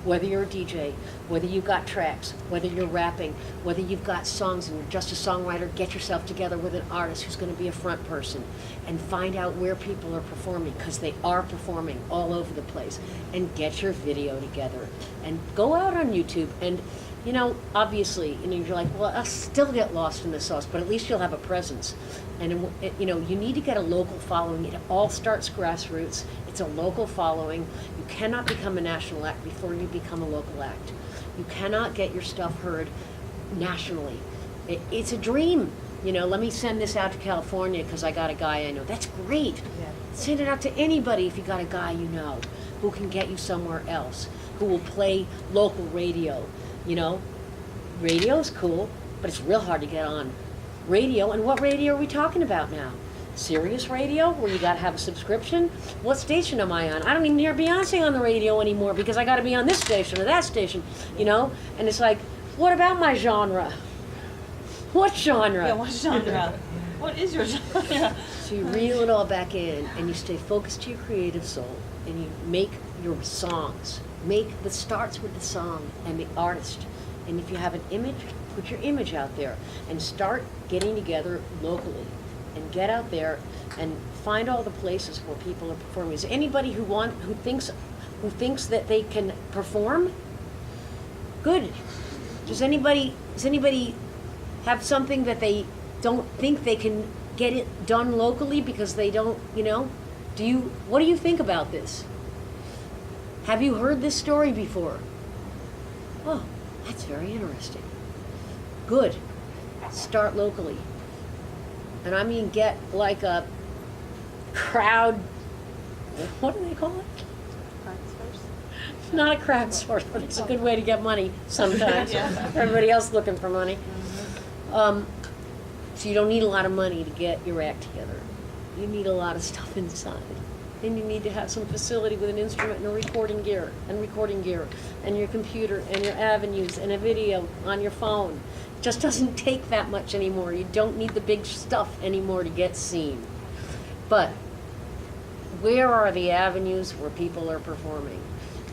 Speaker 2: Whether you're a DJ, whether you've got tracks, whether you're rapping, whether you've got songs and you're just a songwriter, get yourself together with an artist who's going to be a front person and find out where people are performing, because they are performing all over the place. And get your video together and go out on YouTube. And, you know, obviously, you know, you're like, well, I'll still get lost in the sauce, but at least you'll have a presence. And, you know, you need to get a local following. It all starts grassroots. It's a local following. You cannot become a national act before you become a local act. You cannot get your stuff heard nationally. It's a dream. You know, let me send this out to California because I got a guy I know. That's great.
Speaker 4: Yeah.
Speaker 2: Send it out to anybody if you got a guy you know who can get you somewhere else, who will play local radio. You know, radio's cool, but it's real hard to get on radio. And what radio are we talking about now? Sirius radio, where you gotta have a subscription? What station am I on? I don't even hear Beyonce on the radio anymore because I gotta be on this station or that station, you know? And it's like, what about my genre? What genre?
Speaker 4: Yeah, what genre? What is your genre?
Speaker 2: So you reel it all back in and you stay focused to your creative soul and you make your songs. Make the starts with the song and the artist. And if you have an image, put your image out there and start getting together locally and get out there and find all the places where people are performing. Is anybody who thinks that they can perform? Good. Does anybody have something that they don't think they can get it done locally because they don't, you know? What do you think about this? Have you heard this story before? Oh, that's very interesting. Good. Start locally. And I mean, get like a crowd, what do they call it?
Speaker 4: Crowdsource?
Speaker 2: Not a crowdsource, but it's a good way to get money sometimes.
Speaker 4: Yeah.
Speaker 2: Everybody else looking for money. So you don't need a lot of money to get your act together. You need a lot of stuff inside. And you need to have some facility with an instrument and recording gear and your computer and your avenues and a video on your phone. It just doesn't take that much anymore. You don't need the big stuff anymore to get seen. But where are the avenues where people are performing?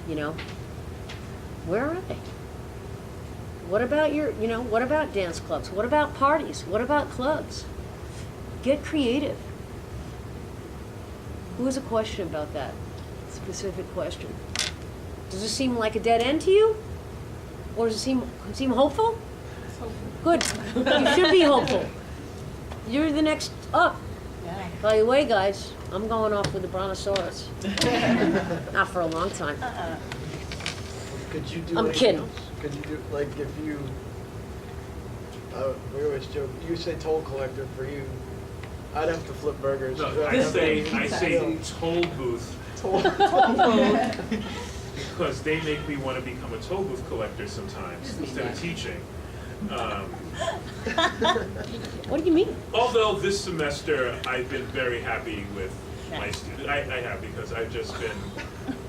Speaker 2: You know, where are they? What about what about dance clubs? What about parties? What about clubs? Get creative. Who has a question about that? Specific question. Does it seem like a dead end to you? Or does it seem hopeful? Good. You should be hopeful. You're the next up.
Speaker 4: Yeah.
Speaker 2: By the way, guys, I'm going off with the Brontosaurus. Not for a long time.
Speaker 1: Could you do
Speaker 2: I'm
Speaker 1: anything
Speaker 2: kidding.
Speaker 1: else? Could you do, like, if you, we always joke, you say toll collector for you, I'd have to flip burgers.
Speaker 3: No, I say toll booth.
Speaker 1: Toll.
Speaker 3: Because they make me want to become a toll booth collector sometimes instead of teaching.
Speaker 2: What do you mean?
Speaker 3: Although this semester I've been very happy with my students. I have, because I've just been.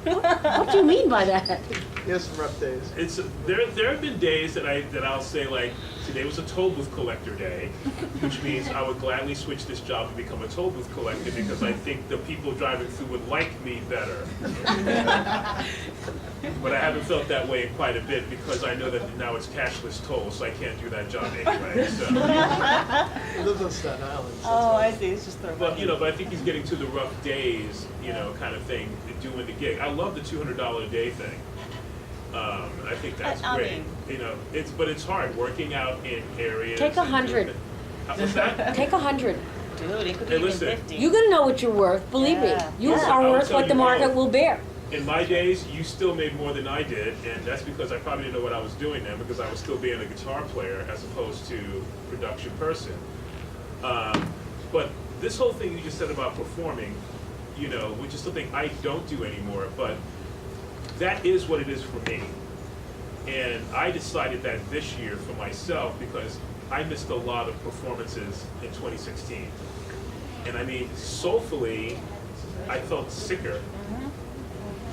Speaker 2: What do you mean by that?
Speaker 1: He has some rough days.
Speaker 3: There have been days that I'll say, like, today was a toll booth collector day, which means I would gladly switch this job and become a toll booth collector because I think the people driving through would like me better. But I haven't felt that way in quite a bit because I know that now it's cashless toll, so I can't do that job anyway. So.
Speaker 1: He lives on Staten Island. So
Speaker 4: Oh, I
Speaker 1: it's
Speaker 4: see. It's just the.
Speaker 3: But but I think he's getting to the rough days, kind of thing, doing the gig. I love the $200 a day thing. I think that's great. But it's hard working out in areas.
Speaker 2: Take 100.
Speaker 3: What's that?
Speaker 2: Take 100.
Speaker 4: Dude, it could be
Speaker 3: Hey,
Speaker 4: even
Speaker 3: listen.
Speaker 4: 50.
Speaker 2: You're gonna know what you're worth, believe me.
Speaker 4: Yeah.
Speaker 2: You
Speaker 4: Yeah.
Speaker 2: are
Speaker 3: I'll
Speaker 2: worth
Speaker 3: tell
Speaker 2: what the
Speaker 3: you
Speaker 2: market
Speaker 3: what.
Speaker 2: will bear.
Speaker 3: In my days, you still made more than I did, and that's because I probably didn't know what I was doing then, because I was still being a guitar player as opposed to production person. But this whole thing you just said about performing, which is something I don't do anymore, but that is what it is for me. And I decided that this year for myself because I missed a lot of performances in 2016. And I mean, soulfully, I felt sicker.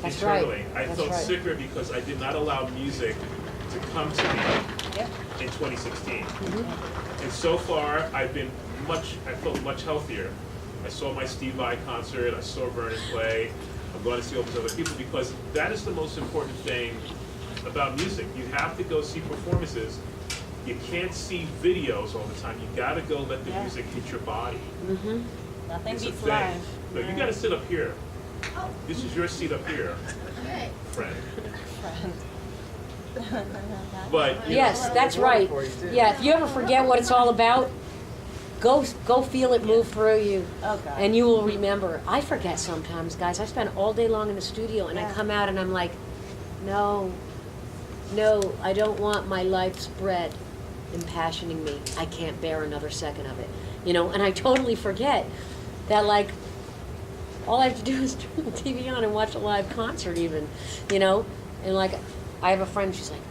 Speaker 2: That's right.
Speaker 3: internally. I
Speaker 2: That's
Speaker 3: felt
Speaker 2: right.
Speaker 3: sicker because I did not allow music to come to me in 2016. And so far, I felt much healthier. I saw my Steve Vai concert, I saw Vernon play, I'm going to see all these other people because that is the most important thing about music. You have to go see performances. You can't see videos all the time. You gotta go let the music hit your body.
Speaker 4: Nothing
Speaker 3: It's a
Speaker 4: beats
Speaker 3: thing.
Speaker 4: live.
Speaker 3: No, you gotta sit up here. This is your seat up here, friend. But you
Speaker 2: Yes, that's right. Yeah, if you ever forget what it's all about, go feel it move through you,
Speaker 4: Oh, God.
Speaker 2: and you will remember. I forget sometimes, guys. I spend all day long in the studio, and I come out and I'm like, no, I don't want my life's bread impassioning me. I can't bear another second of it, and I totally forget that, like, all I have to do is turn the TV on and watch a live concert even, and like, I have a friend, she's like,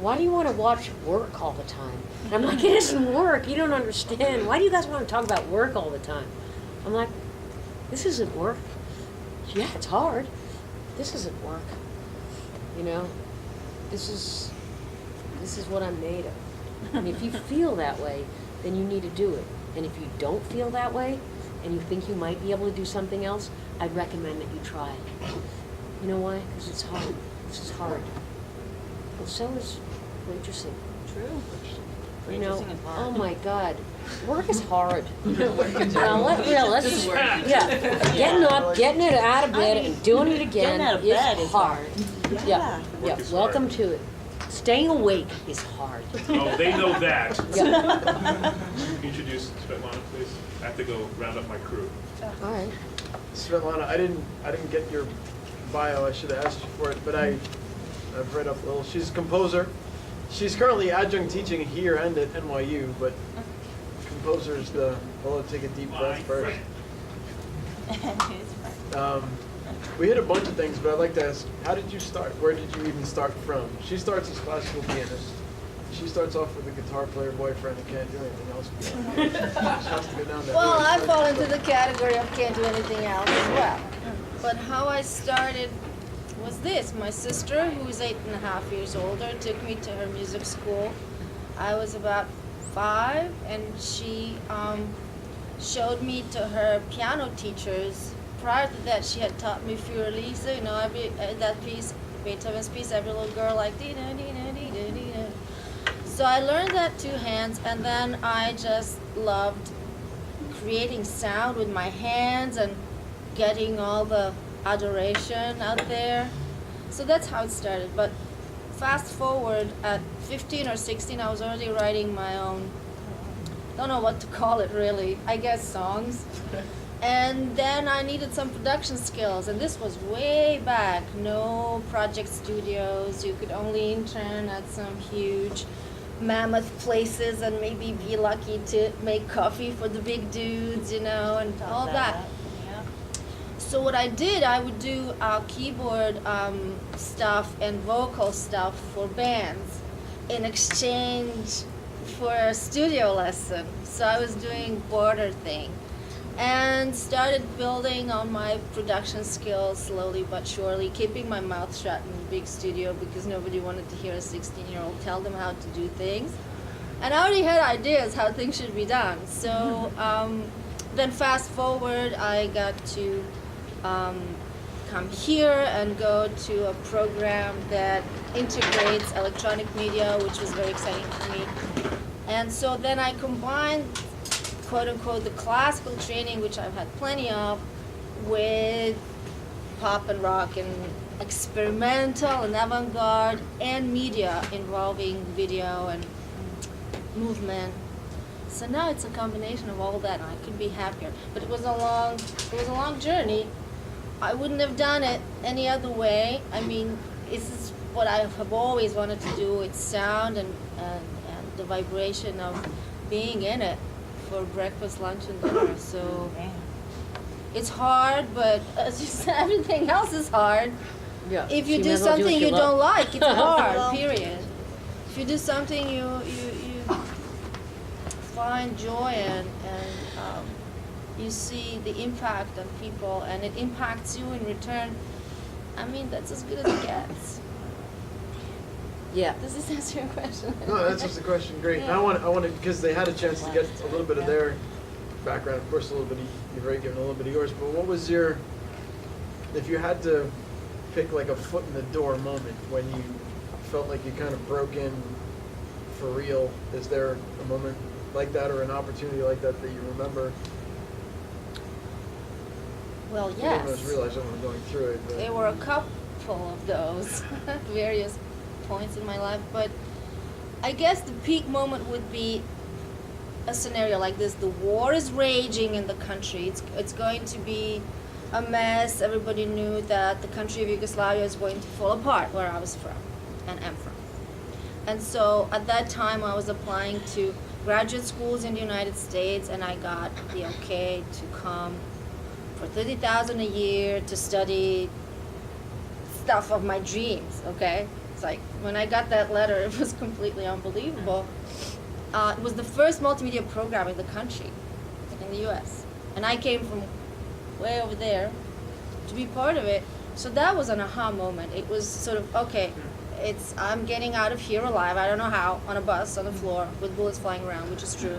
Speaker 2: why do you want to watch work all the time? And I'm like, it isn't work, you don't understand. Why do you guys want to talk about work all the time? I'm like, this isn't work. Yeah, it's hard. This isn't work. This is what I'm made of. And if you feel that way, then you need to do it. And if you don't feel that way, and you think you might be able to do something else, I'd recommend that you try it. You know why? Because it's hard. This is hard. Well, so is waitressing.
Speaker 4: True.
Speaker 2: Waitressing
Speaker 4: is hard.
Speaker 2: Oh my God, work is hard. Let's just getting up, getting it out of bed, and doing it again
Speaker 4: Getting out of bed
Speaker 2: is
Speaker 4: is
Speaker 2: hard. Yeah.
Speaker 3: Work is
Speaker 2: Welcome
Speaker 3: hard.
Speaker 2: to it. Staying awake is hard.
Speaker 3: oh, they know that.
Speaker 2: Yeah.
Speaker 3: Introduce Svjetlana, please. I have to go round up my crew.
Speaker 2: All right.
Speaker 1: Svjetlana, I didn't get your bio. I should have asked you for it, but I've read up a little. She's a composer. She's currently adjunct teaching here and at NYU, but composer is well, take a deep breath first. We hit a bunch of things, but I'd like to ask, how did you start? Where did you even start from? She starts as a classical pianist. She starts off with a guitar player boyfriend and can't do anything else. She has to go down that
Speaker 6: Well,
Speaker 1: road.
Speaker 6: I fall into the category of can't do anything else as well. But how I started was this. My sister, who is 8.5 years older, took me to her music school. I was about 5, and she showed me to her piano teachers. Prior to that, she had taught me Fiordalisa, that piece, Beethoven's piece, every little girl like dee-da-dee-da-dee-da-dee-da. So I learned that 2 hands, and then I just loved creating sound with my hands and getting all the adoration out there. So that's how it started. But fast forward, at 15 or 16, I was already writing my own, don't know what to call it really, I guess songs. And then I needed some production skills, and this was way back. No project studios. You could only intern at some huge mammoth places and maybe be lucky to make coffee for the big dudes, and all that.
Speaker 4: Yeah.
Speaker 6: So what I did, I would do keyboard stuff and vocal stuff for bands in exchange for a studio lesson. So I was doing border thing. And started building on my production skills slowly but surely, keeping my mouth shut in the big studio because nobody wanted to hear a 16-year-old tell them how to do things. And I already had ideas how things should be done. So then fast forward, I got to come here and go to a program that integrates electronic media, which was very exciting for me. And so then I combined quote-unquote the classical training, which I've had plenty of, with pop and rock and experimental and avant-garde and media involving video and movement. So now it's a combination of all that, and I could be happier. But it was a long journey. I wouldn't have done it any other way. I mean, this is what I have always wanted to do. It's sound and the vibration of being in it. For breakfast, lunch, and dinner. So it's hard, but as you said, everything else is hard.
Speaker 2: Yeah.
Speaker 6: If you
Speaker 2: So
Speaker 6: do
Speaker 2: might as well
Speaker 6: something
Speaker 2: what
Speaker 6: you
Speaker 2: love.
Speaker 6: don't like, it's hard. Period. If you do something you find joy in, and you see the impact on people, and it impacts you in return, I mean, that's as good as it gets.
Speaker 2: Yeah.
Speaker 6: Does this answer your question?
Speaker 1: No, that's just the question. Great.
Speaker 6: Yeah.
Speaker 1: I want to, because they had a chance to get a little bit of their background. Of course, a little bit. You've already given a little bit of yours. But what was your, if you had to pick like a foot in the door moment when you felt like you kind of broke in for real? Is there a moment like that or an opportunity like that that you remember?
Speaker 6: Well,
Speaker 1: I didn't
Speaker 6: yes.
Speaker 1: realize when we were going through it. But
Speaker 6: There were a couple of those at various points in my life, but I guess the peak moment would be a scenario like this. The war is raging in the country. It's going to be a mess. Everybody knew that the country of Yugoslavia is going to fall apart, where I was from and am from. And so at that time I was applying to graduate schools in the United States, and I got the okay to come for $30,000 a year to study stuff of my dreams, okay? It's like, when I got that letter, it was completely unbelievable. It was the first multimedia program in the country, in the US. And I came from way over there to be part of it. So that was an aha moment. It was sort of, okay, I'm getting out of here alive, I don't know how, on a bus, on the floor, with bullets flying around, which is true.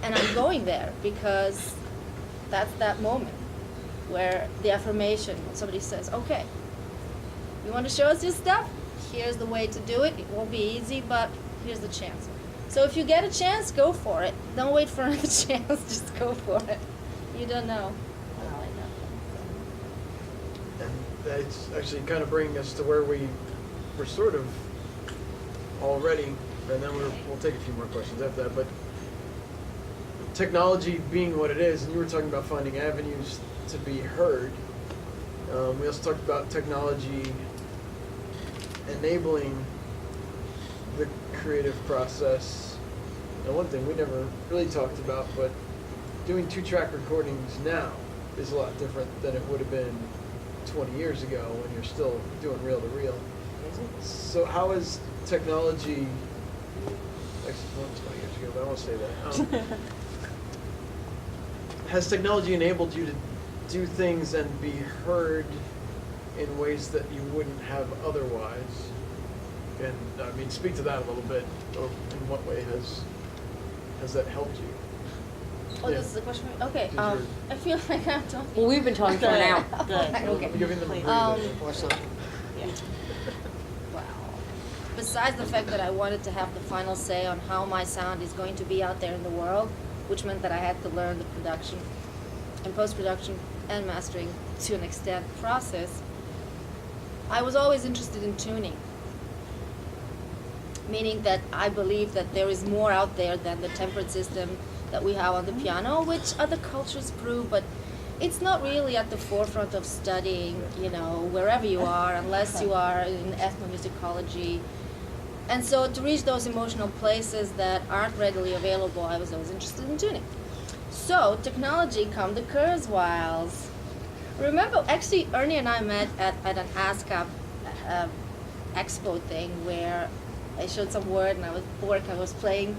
Speaker 6: And I'm going there because that's that moment where the affirmation, when somebody says, okay, you want to show us your stuff? Here's the way to do it. It won't be easy, but here's the chance. So if you get a chance, go for it. Don't wait for another chance, just go for it. You don't know.
Speaker 1: And that's actually kind of bringing us to where we're sort of already, and then we'll take a few more questions after that, but technology being what it is, and you were talking about finding avenues to be heard. We also talked about technology enabling the creative process. And one thing we never really talked about, but doing 2-track recordings now is a lot different than it would have been 20 years ago when you're still doing reel-to-reel. So how is technology, actually, well, it was 20 years ago, but I won't say that. Has technology enabled you to do things and be heard in ways that you wouldn't have otherwise? And I mean, speak to that a little bit. Or in what way has that helped you?
Speaker 6: Oh,
Speaker 1: Yeah.
Speaker 6: this is the question. Okay.
Speaker 1: These are-
Speaker 6: I feel like I'm talking.
Speaker 2: Well, we've been talking for an hour.
Speaker 4: Good.
Speaker 6: Okay.
Speaker 1: I'm giving them a
Speaker 4: Please.
Speaker 1: breather.
Speaker 2: Or so.
Speaker 4: Yeah.
Speaker 6: Wow. Besides the fact that I wanted to have the final say on how my sound is going to be out there in the world, which meant that I had to learn the production and post-production and mastering to an extent process, I was always interested in tuning. Meaning that I believe that there is more out there than the tempered system that we have on the piano, which other cultures brew, but it's not really at the forefront of studying, wherever you are, unless you are in ethnomusicology. And so to reach those emotional places that aren't readily available, I was always interested in tuning. So technology come to Kurzweils. Remember, actually, Ernie and I met at an ASCAP expo thing where I showed some word and I was playing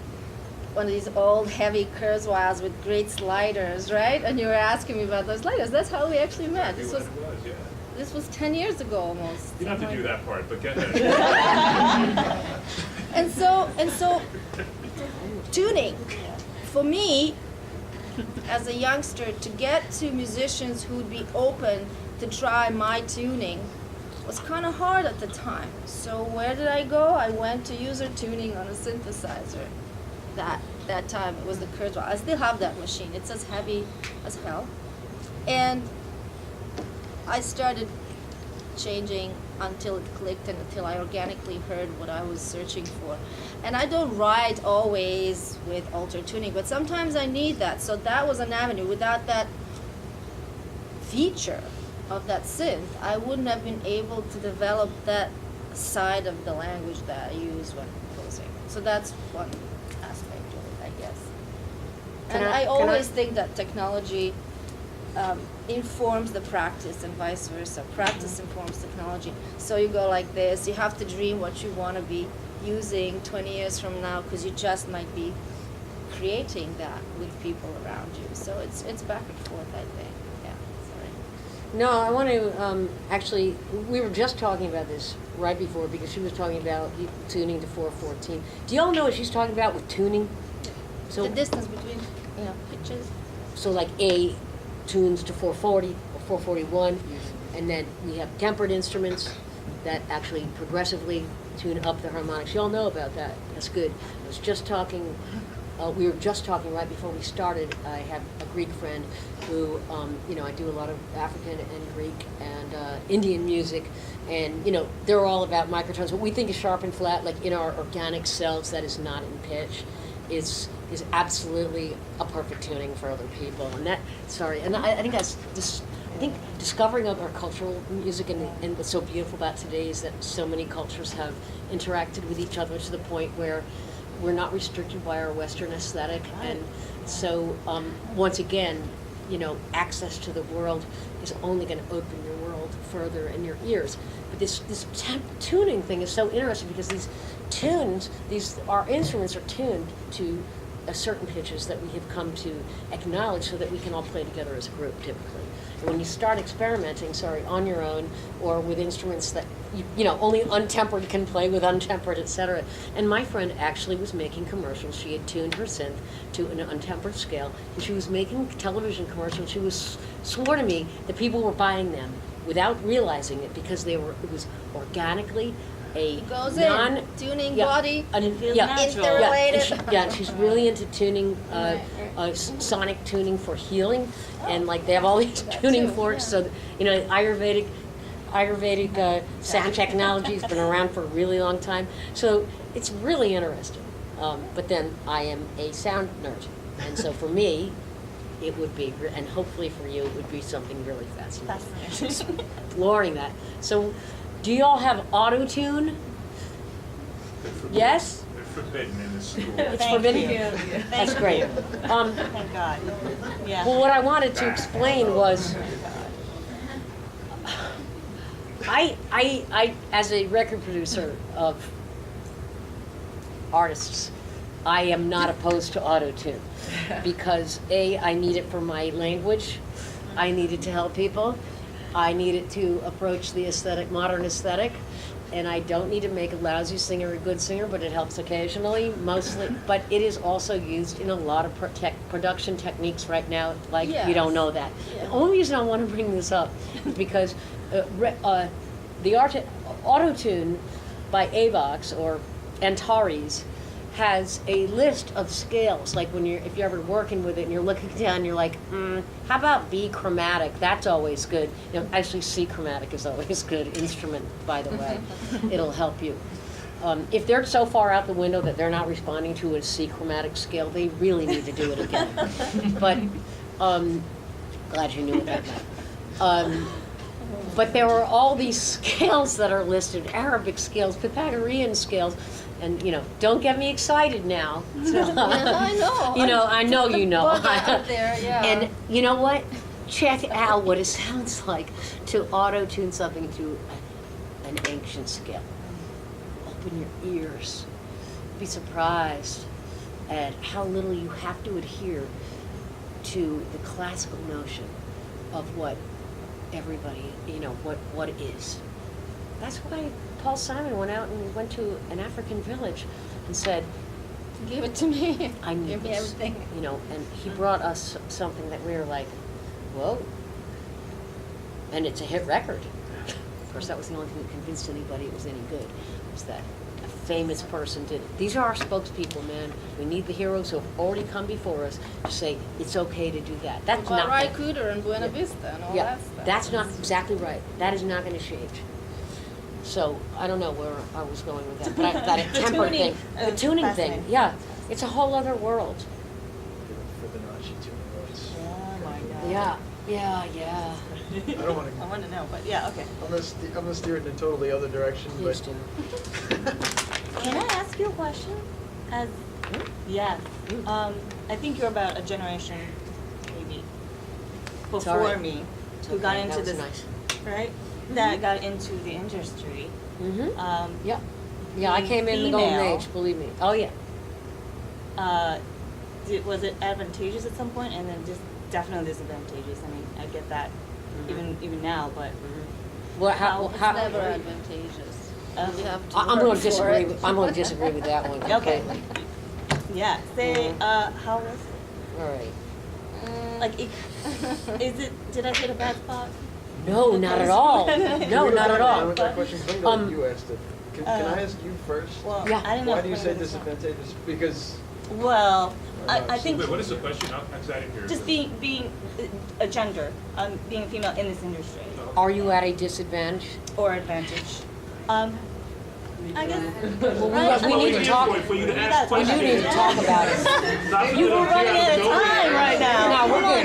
Speaker 6: one of these old heavy Kurzweils with great sliders, right? And you were asking me about those sliders. That's how we actually met.
Speaker 3: Exactly what it was, yeah.
Speaker 6: This was 10 years ago almost.
Speaker 3: You don't have to do that part, but get ahead.
Speaker 6: And so tuning, for me, as a youngster, to get to musicians who would be open to try my tuning was kind of hard at the time. So where did I go? I went to user tuning on a synthesizer. That time it was the Kurzweil. I still have that machine. It's as heavy as hell. And I started changing until it clicked and until I organically heard what I was searching for. And I don't write always with altered tuning, but sometimes I need that. So that was an avenue. Without that feature of that synth, I wouldn't have been able to develop that side of the language that I use when composing. So that's one aspect of it, I guess. And I always think that technology informs the practice and vice versa. Practice informs technology. So you go like this, you have to dream what you want to be using 20 years from now, because you just might be creating that with people around you. So it's back and forth, I think. Yeah, sorry.
Speaker 2: No, I want to, actually, we were just talking about this right before because she was talking about tuning to 414. Do y'all know what she's talking about with tuning? So,
Speaker 6: The distance between, pitches.
Speaker 2: so like A tunes to 440 or 441, and then we have tempered instruments that actually progressively tune up the harmonics. Y'all know about that. That's good. I was just talking, we were just talking right before we started. I have a Greek friend who, I do a lot of African and Greek and Indian music, and, they're all about microtones. What we think is sharp and flat, like in our organic cells, that is not in pitch, is absolutely a perfect tuning for other people. And I think that's this. I think discovering other cultural music and what's so beautiful about today is that so many cultures have interacted with each other to the point where we're not restricted by our Western aesthetic. And so, once again, access to the world is only going to open your world further in your ears. But this tuning thing is so interesting because these tunes, our instruments are tuned to certain pitches that we have come to acknowledge so that we can all play together as a group typically. And when you start experimenting, on your own or with instruments that only untempered can play with untempered, etc. And my friend actually was making commercials. She had tuned her synth to an untempered scale, and she was making television commercials. She swore to me that people were buying them without realizing it because it was organically
Speaker 6: Goes in, tuning body, interrelated.
Speaker 2: And she's really into tuning, sonic tuning for healing, and they have all these tuning forks. So Ayurvedic sound technology has been around for a really long time. So it's really interesting. But then I am a sound nerd, and so for me, it would be, and hopefully for you, it would be something really fascinating. Exploring that. So. Do y'all have auto-tune? Yes?
Speaker 3: They're forbidden in the school.
Speaker 2: It's forbidden? That's great.
Speaker 4: Thank God. Yeah.
Speaker 2: Well, what I wanted to explain was, I as a record producer of artists, I am not opposed to auto-tune because I need it for my language. I need it to help people. I need it to approach the modern aesthetic, and I don't need to make a lousy singer a good singer, but it helps occasionally, mostly. But it is also used in a lot of production techniques right now, you don't know that.
Speaker 6: Yeah.
Speaker 2: The only reason I want to bring this up is because the auto-tune by Avox or Antares has a list of scales, like if you're ever working with it and you're looking down, you're like, how about B chromatic? That's always good. Actually C chromatic is always good instrument, by the way. It'll help you. If they're so far out the window that they're not responding to a C chromatic scale, they really need to do it again. But, glad you knew what that meant. But there are all these scales that are listed, Arabic scales, Pythagorean scales, and, don't get me excited now. So,
Speaker 6: I know.
Speaker 2: I know you know.
Speaker 6: Out there, yeah.
Speaker 2: And you know what? Check out what it sounds like to auto-tune something to an ancient scale. Open your ears. Be surprised at how little you have to adhere to the classical notion of what everybody, what it is. That's why Paul Simon went out and went to an African village and said,
Speaker 6: Give it to me.
Speaker 2: I need
Speaker 6: Give me
Speaker 2: this.
Speaker 6: everything.
Speaker 2: And he brought us something that we were like, whoa. And it's a hit record. Of course, that was the only thing that convinced anybody it was any good, was that a famous person did it. These are our spokespeople, man. We need the heroes who have already come before us to say, it's okay to do that. That's not
Speaker 6: Ray Cooder and Buena Vista and all that stuff.
Speaker 2: That's not exactly right. That is not going to change. So, I don't know where I was going with that, but that tempered thing. The tuning thing, yeah. It's a whole other world.
Speaker 1: Fibonacci tuning notes.
Speaker 4: Oh my God.
Speaker 2: Yeah.
Speaker 1: I don't want
Speaker 4: I
Speaker 1: to.
Speaker 4: want to know, but yeah, okay.
Speaker 1: I'm gonna steer it in a totally other direction, but
Speaker 2: Houston.
Speaker 4: Can I ask you a question? Yes. I think you're about a generation, maybe,
Speaker 2: It's all
Speaker 4: before
Speaker 2: right.
Speaker 4: me,
Speaker 2: It's
Speaker 4: who
Speaker 2: okay.
Speaker 4: got into
Speaker 2: That was
Speaker 4: this,
Speaker 2: nice.
Speaker 4: right? That got into the industry.
Speaker 2: Mm-hmm. Yeah, I
Speaker 4: being
Speaker 2: came in the golden
Speaker 4: female,
Speaker 2: age, believe me. Oh, yeah.
Speaker 4: Was it advantageous at some point, and then just definitely disadvantageous? I mean, I get that even now, but
Speaker 2: Well,
Speaker 6: It's
Speaker 2: how,
Speaker 6: never advantageous. You have to
Speaker 2: I'm
Speaker 6: work
Speaker 2: going to
Speaker 6: for
Speaker 2: disagree.
Speaker 6: it.
Speaker 2: I'm going to disagree with that one
Speaker 4: okay,
Speaker 2: completely.
Speaker 4: yeah. Say, how was it?
Speaker 2: All right.
Speaker 4: Like, is it? Did I hit a bad spot?
Speaker 2: No, not at all. No, not at all.
Speaker 1: With that question, something that you asked it. Can I ask you first?
Speaker 4: Well,
Speaker 2: Yeah.
Speaker 4: I didn't know.
Speaker 1: Why do you
Speaker 4: if
Speaker 1: say
Speaker 4: it was one.
Speaker 1: disadvantageous? Because
Speaker 4: Well, I think
Speaker 3: Wait, what is the question? I'm excited here.
Speaker 4: just being a gender, being a female in this industry,
Speaker 2: Are you at a disadvantage?
Speaker 4: or advantage. I guess.
Speaker 2: Well,
Speaker 4: Right,
Speaker 2: we need to talk.
Speaker 3: For you to
Speaker 4: We
Speaker 3: ask
Speaker 4: gotta
Speaker 2: We do
Speaker 3: questions.
Speaker 2: need to talk about it.
Speaker 3: Not for
Speaker 4: You
Speaker 3: you to
Speaker 4: were running
Speaker 3: appear
Speaker 4: out of
Speaker 3: nowhere.
Speaker 4: time right now.
Speaker 2: No,
Speaker 4: Come
Speaker 2: we're
Speaker 4: on
Speaker 2: good.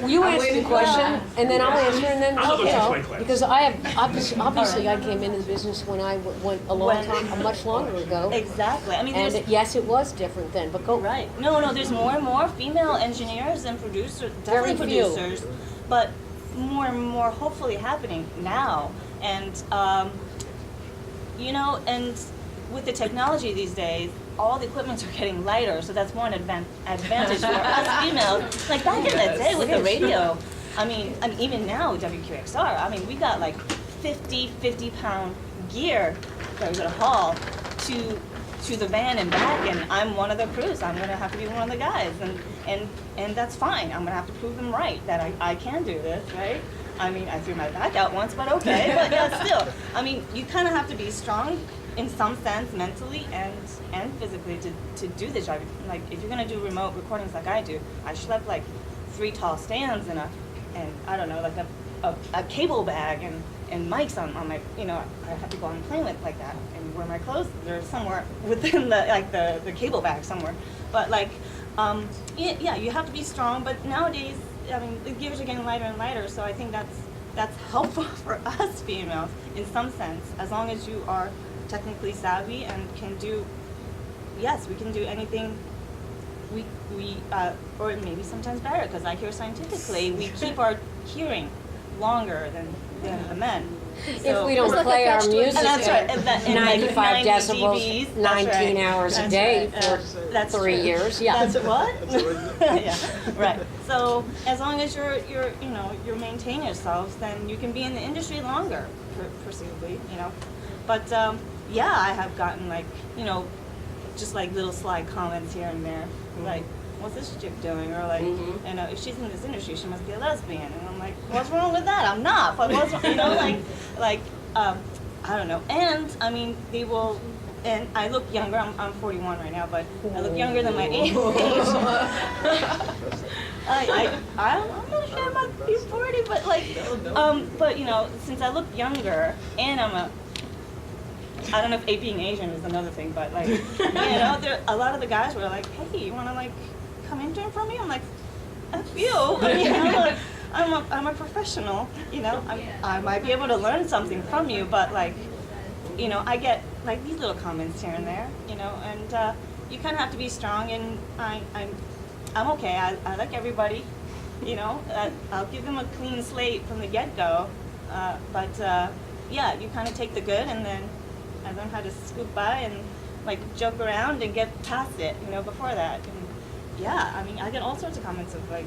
Speaker 4: now.
Speaker 2: You answer the question, and then I'll answer, and then,
Speaker 3: I'm gonna go
Speaker 2: you
Speaker 3: teach
Speaker 2: know,
Speaker 3: my class.
Speaker 2: because I have, obviously, I came into the business when I went a long time, much longer ago.
Speaker 4: Exactly. I mean,
Speaker 2: And
Speaker 4: there's
Speaker 2: yes, it was different then, but go.
Speaker 4: right. No. There's more and more female engineers and producers, definitely
Speaker 2: Very few.
Speaker 4: producers, but more and more hopefully happening now. And and with the technology these days, all the equipments are getting lighter, so that's more an advantage for us females. Like back in the day with the radio, I mean even now WQXR, I mean we got like 50-pound gear that we gotta haul to the van and back, and I'm one of the crews. I'm gonna have to be one of the guys, and that's fine. I'm gonna have to prove them right that I can do this, right? I mean, I threw my back out once, but okay. But yeah, still, I mean, you kind of have to be strong in some sense, mentally and physically, to do this job. Like, if you're gonna do remote recordings like I do, I schlepp like 3 tall stands and I don't know, like a cable bag and mics on my, I have to go on a plane with like that, and wear my clothes. They're somewhere within the cable bag somewhere. But like, yeah, you have to be strong. But nowadays, I mean, the gears are getting lighter and lighter, so I think that's helpful for us females in some sense, as long as you are technically savvy and can do. Yes, we can do anything. We or maybe sometimes better, because I hear scientifically we keep our hearing longer than the men.
Speaker 2: If we don't
Speaker 6: It's like a
Speaker 2: play our
Speaker 6: catch-22.
Speaker 2: music
Speaker 4: And that's right. And
Speaker 2: at
Speaker 4: and like
Speaker 2: 95
Speaker 4: 90
Speaker 2: decibels,
Speaker 4: dBs, that's
Speaker 2: 19
Speaker 4: right.
Speaker 2: hours a
Speaker 4: That's
Speaker 2: day
Speaker 4: right.
Speaker 2: for
Speaker 4: That's
Speaker 2: 3
Speaker 4: true.
Speaker 2: years, yeah.
Speaker 4: That's what?
Speaker 1: That's what
Speaker 4: Yeah, right. So as long as you're maintaining yourselves, then you can be in the industry longer, perceivably, But yeah, I have gotten like, just like little sly comments here and there, like, what's this chick doing? Or like, if she's in this industry, she must be a lesbian. And I'm like, what's wrong with that? I'm not. But what's, I don't know. And I mean, they will. And I look younger. I'm 41 right now, but I look younger than my age. I'm not sure I'm about to be 40, but but since I look younger, and I don't know if being Asian is another thing, but like, there a lot of the guys were like, hey, you wanna like come intern for me? I'm like, F you. I mean, I'm a professional, I might be able to learn something from you, but like, I get like these little comments here and there, and you kind of have to be strong, and I'm okay. I like everybody, I'll give them a clean slate from the get-go, but yeah, you kind of take the good, and then I learn how to scoot by and like joke around and get past it, before that. And yeah, I mean, I get all sorts of comments of like,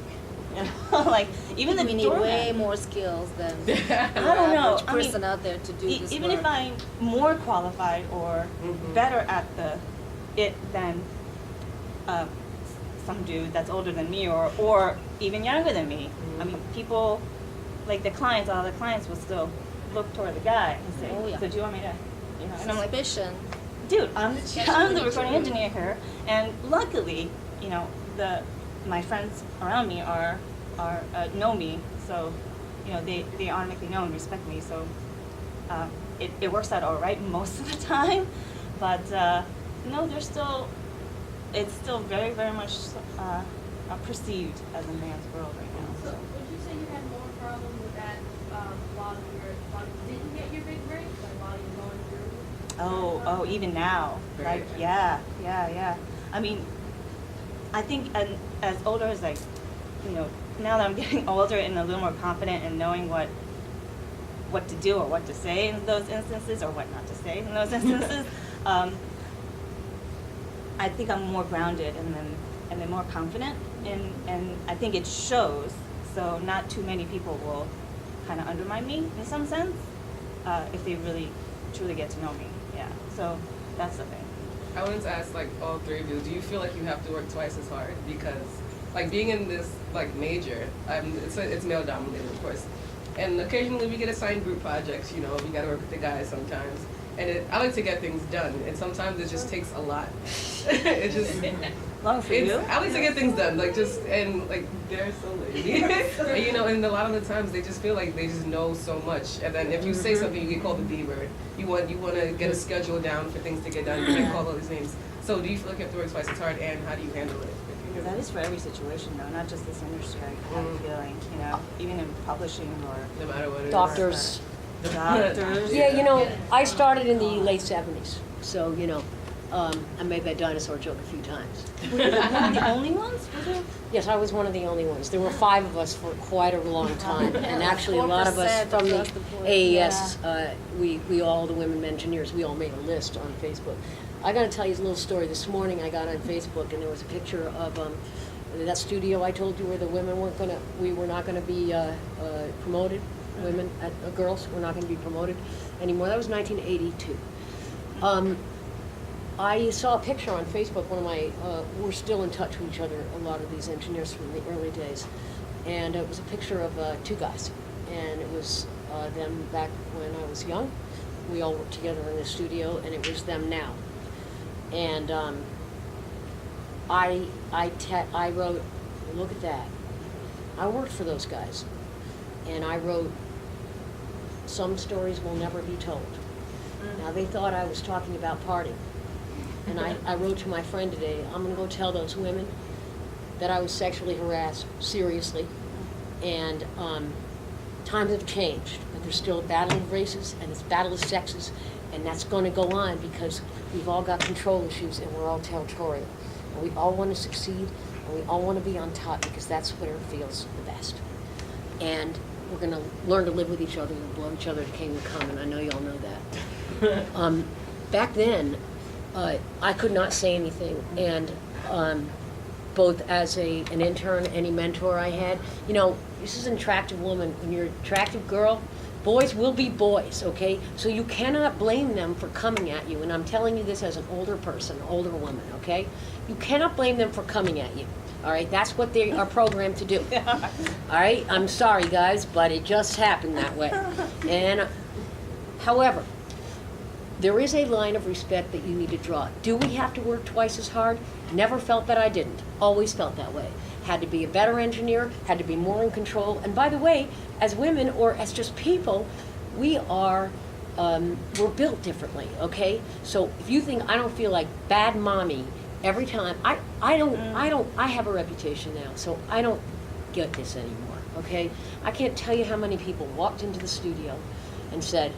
Speaker 4: like even the
Speaker 6: We need
Speaker 4: doorman.
Speaker 6: way more skills than the
Speaker 4: I don't know.
Speaker 6: average person out there to do this
Speaker 4: Even
Speaker 6: work.
Speaker 4: if I'm more qualified or better at it than some dude that's older than me or even younger than me. I mean, people, like all the clients will still look toward the guy and say,
Speaker 6: Oh, yeah.
Speaker 4: so do you want me to, and I'm like,
Speaker 6: Suspicion.
Speaker 4: dude, I'm the recording engineer here, and luckily, my friends around me are know me, so they automatically know and respect me, so it works out all right most of the time, but no, it's still very, very much perceived as a man's world right now.
Speaker 7: So would you say you had more problem with that while you didn't get your big break, like while you were going through?
Speaker 4: Oh, even now, like yeah. I mean, I think as older as like, now that I'm getting older and a little more confident in knowing what to do or what to say in those instances or what not to say in those instances, I think I'm more grounded and then more confident, and I think it shows. So not too many people will kind of undermine me in some sense, if they really truly get to know me. Yeah, so that's the thing.
Speaker 5: I wanted to ask like all three of you, do you feel like you have to work twice as hard? Because like being in this like major, it's male dominated of course. And occasionally we get assigned group projects, you know, we gotta work with the guys sometimes. And I like to get things done, and sometimes it just takes a lot. It just,
Speaker 4: Long for you?
Speaker 5: I like to get things done, like just, and like, they're so lazy. And, you know, and a lot of the times they just feel like they just know so much. And then if you say something, you get called the B-word. You want to get a schedule down for things to get done, you get called all these names. So do you feel like you have to work twice as hard, and how do you handle it?
Speaker 4: That is for every situation though, not just this industry, I have a feeling, you know, even in publishing or
Speaker 5: No matter what it is.
Speaker 2: Doctors.
Speaker 4: doctors.
Speaker 2: Yeah, you know, I started in the late 70s, so, you know, I made that dinosaur joke a few times.
Speaker 4: Were you one of the only ones? Was there?
Speaker 2: Yes, I was one of the only ones. There were 5 of us for quite a long time, and actually a lot of us
Speaker 6: 4%
Speaker 2: from the
Speaker 6: across the board.
Speaker 2: AES, we all, the women engineers, we all made a list on Facebook. I gotta tell you a little story. This morning I got on Facebook and there was a picture of that studio I told you where the women we were not gonna be promoted. Women, girls were not gonna be promoted anymore. That was 1982. I saw a picture on Facebook, one of my, we're still in touch with each other, a lot of these engineers from the early days. And it was a picture of 2 guys. And it was them back when I was young. We all worked together in the studio, and it was them now. And I wrote, look at that. I worked for those guys. And I wrote, some stories will never be told. Now, they thought I was talking about partying. And I wrote to my friend today, I'm gonna go tell those women that I was sexually harassed, seriously. And times have changed, but there's still a battle of races and it's a battle of sexes, and that's gonna go on because we've all got control issues and we're all territorial. And we all wanna succeed and we all wanna be on top because that's where it feels the best. And we're gonna learn to live with each other and blow each other to kingdom come, and I know you all know that. Back then, I could not say anything, and both as an intern, any mentor I had, you know, this is an attractive woman. When you're an attractive girl, boys will be boys, okay? So you cannot blame them for coming at you, and I'm telling you this as an older person, older woman, okay? You cannot blame them for coming at you, all right? That's what they are programmed to do, all right? I'm sorry, guys, but it just happened that way. And, however, there is a line of respect that you need to draw. Do we have to work twice as hard? Never felt that I didn't. Always felt that way. Had to be a better engineer, had to be more in control. And by the way, as women or as just people, we're built differently, okay? So if you think I don't feel like bad mommy every time, I have a reputation now, so I don't get this anymore, okay? I can't tell you how many people walked into the studio and said,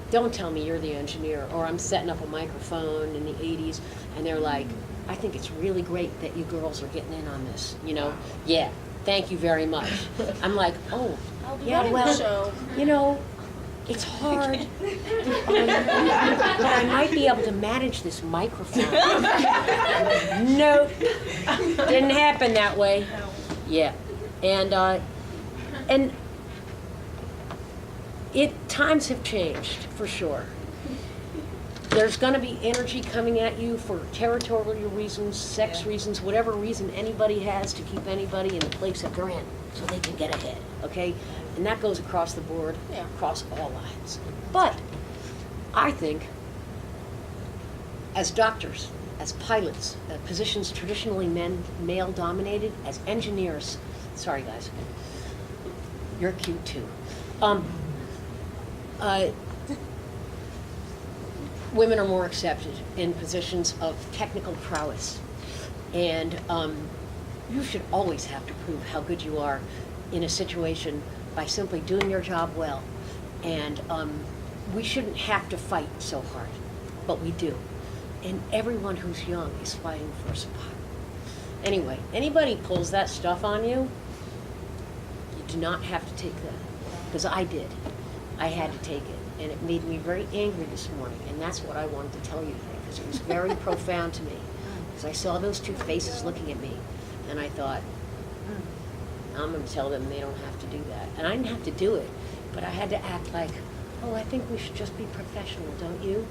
Speaker 2: don't tell me you're the engineer, or I'm setting up a microphone in the 80s, and they're like, I think it's really great that you girls are getting in on this, you know? Yeah, thank you very much. I'm like, oh, yeah, well, you know, it's hard, but I might be able to manage this microphone. Nope, didn't happen that way. Yeah, and times have changed, for sure. There's gonna be energy coming at you for territorial reasons, sex reasons, whatever reason anybody has to keep anybody in the place that they're in, so they can get ahead, okay? And that goes across the board, across all lines. But I think, as doctors, as pilots, positions traditionally male-dominated, as engineers, sorry guys, you're cute too. Women are more accepted in positions of technical prowess. And you should always have to prove how good you are in a situation by simply doing your job well. And we shouldn't have to fight so hard, but we do. And everyone who's young is fighting for a spot. Anyway, anybody pulls that stuff on you, you do not have to take that, because I did. I had to take it, and it made me very angry this morning, and that's what I wanted to tell you today, because it was very profound to me. Because I saw those 2 faces looking at me, and I thought, I'm going to tell them they don't have to do that. And I didn't have to do it, but I had to act like, oh, I think we should just be professional, don't you?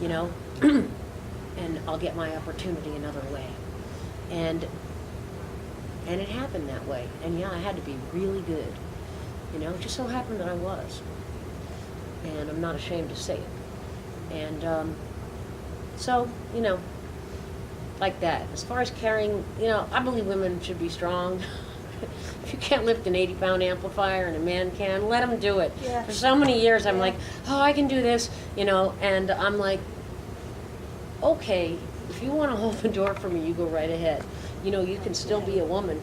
Speaker 2: You know, and I'll get my opportunity another way. And it happened that way. And yeah, I had to be really good. You know, it just so happened that I was. And I'm not ashamed to say it. And so, you know, like that. As far as carrying, you know, I believe women should be strong. If you can't lift an 80-pound amplifier and a man can, let him do it.
Speaker 4: Yeah.
Speaker 2: For so many years, I'm like, oh, I can do this, you know, and I'm like, okay, if you want to hold the door for me, you go right ahead. You know, you can still be a woman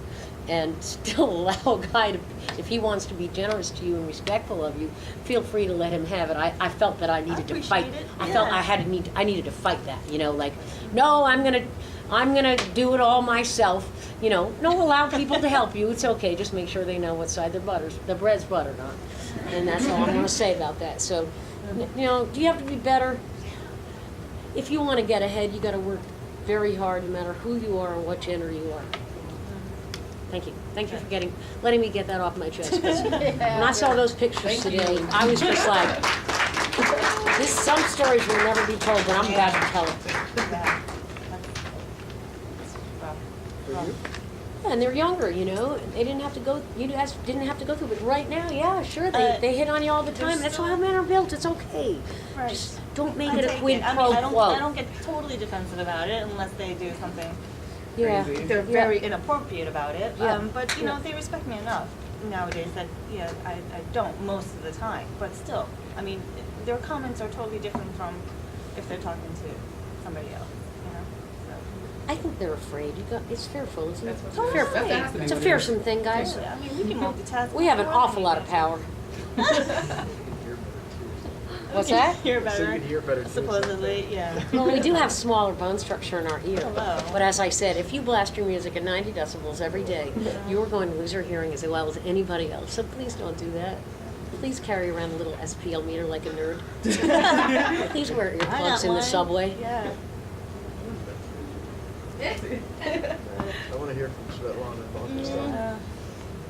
Speaker 2: and still allow a guy to, if he wants to be generous to you and respectful of you, feel free to let him have it. I felt that I needed to fight. I felt I needed to fight that, you know, like, no, I'm gonna do it all myself. You know, no, allow people to help you. It's okay. Just make sure they know what side the bread's buttered on. And that's all I'm going to say about that. So, you know, do you have to be better? If you want to get ahead, you got to work very hard, no matter who you are or what gender you are. Thank you. Thank you for letting me get that off my chest. When I saw those pictures today, I was just like, some stories will never be told, but I'm about to tell it. Yeah, and they're younger, you know. They didn't have to go. You guys didn't have to go through. But right now, yeah, sure, they hit on you all the time. That's how men are built. It's okay.
Speaker 4: Right.
Speaker 2: Just don't make
Speaker 4: I
Speaker 2: it a
Speaker 4: take
Speaker 2: quid
Speaker 4: I
Speaker 2: pro
Speaker 4: mean,
Speaker 2: quo.
Speaker 4: I don't get totally defensive about it unless they do something.
Speaker 2: Yeah.
Speaker 4: They're very inappropriate about it.
Speaker 2: Yeah.
Speaker 4: But you know, they respect me enough nowadays that I don't most of the time. But still, I mean, their comments are totally different from if they're talking to somebody else. You know. So.
Speaker 2: I think they're afraid. It's fearful, isn't it?
Speaker 5: That's
Speaker 2: It's fearful. It's a fearsome thing, guys.
Speaker 4: I mean, we can multitask.
Speaker 2: We have an awful lot of power. What's that?
Speaker 4: Hear better.
Speaker 1: So you can hear better too.
Speaker 4: Supposedly, yeah.
Speaker 2: Well, we do have smaller bone structure in our ear.
Speaker 4: Hello.
Speaker 2: But as I said, if you blast your music at 90 decibels every day, you are going to lose your hearing as well as anybody else. So please don't do that. Please carry around a little SPL meter like a nerd. Please wear earplugs in the subway.
Speaker 4: Yeah.
Speaker 1: I want to hear from Svjetlana about this stuff.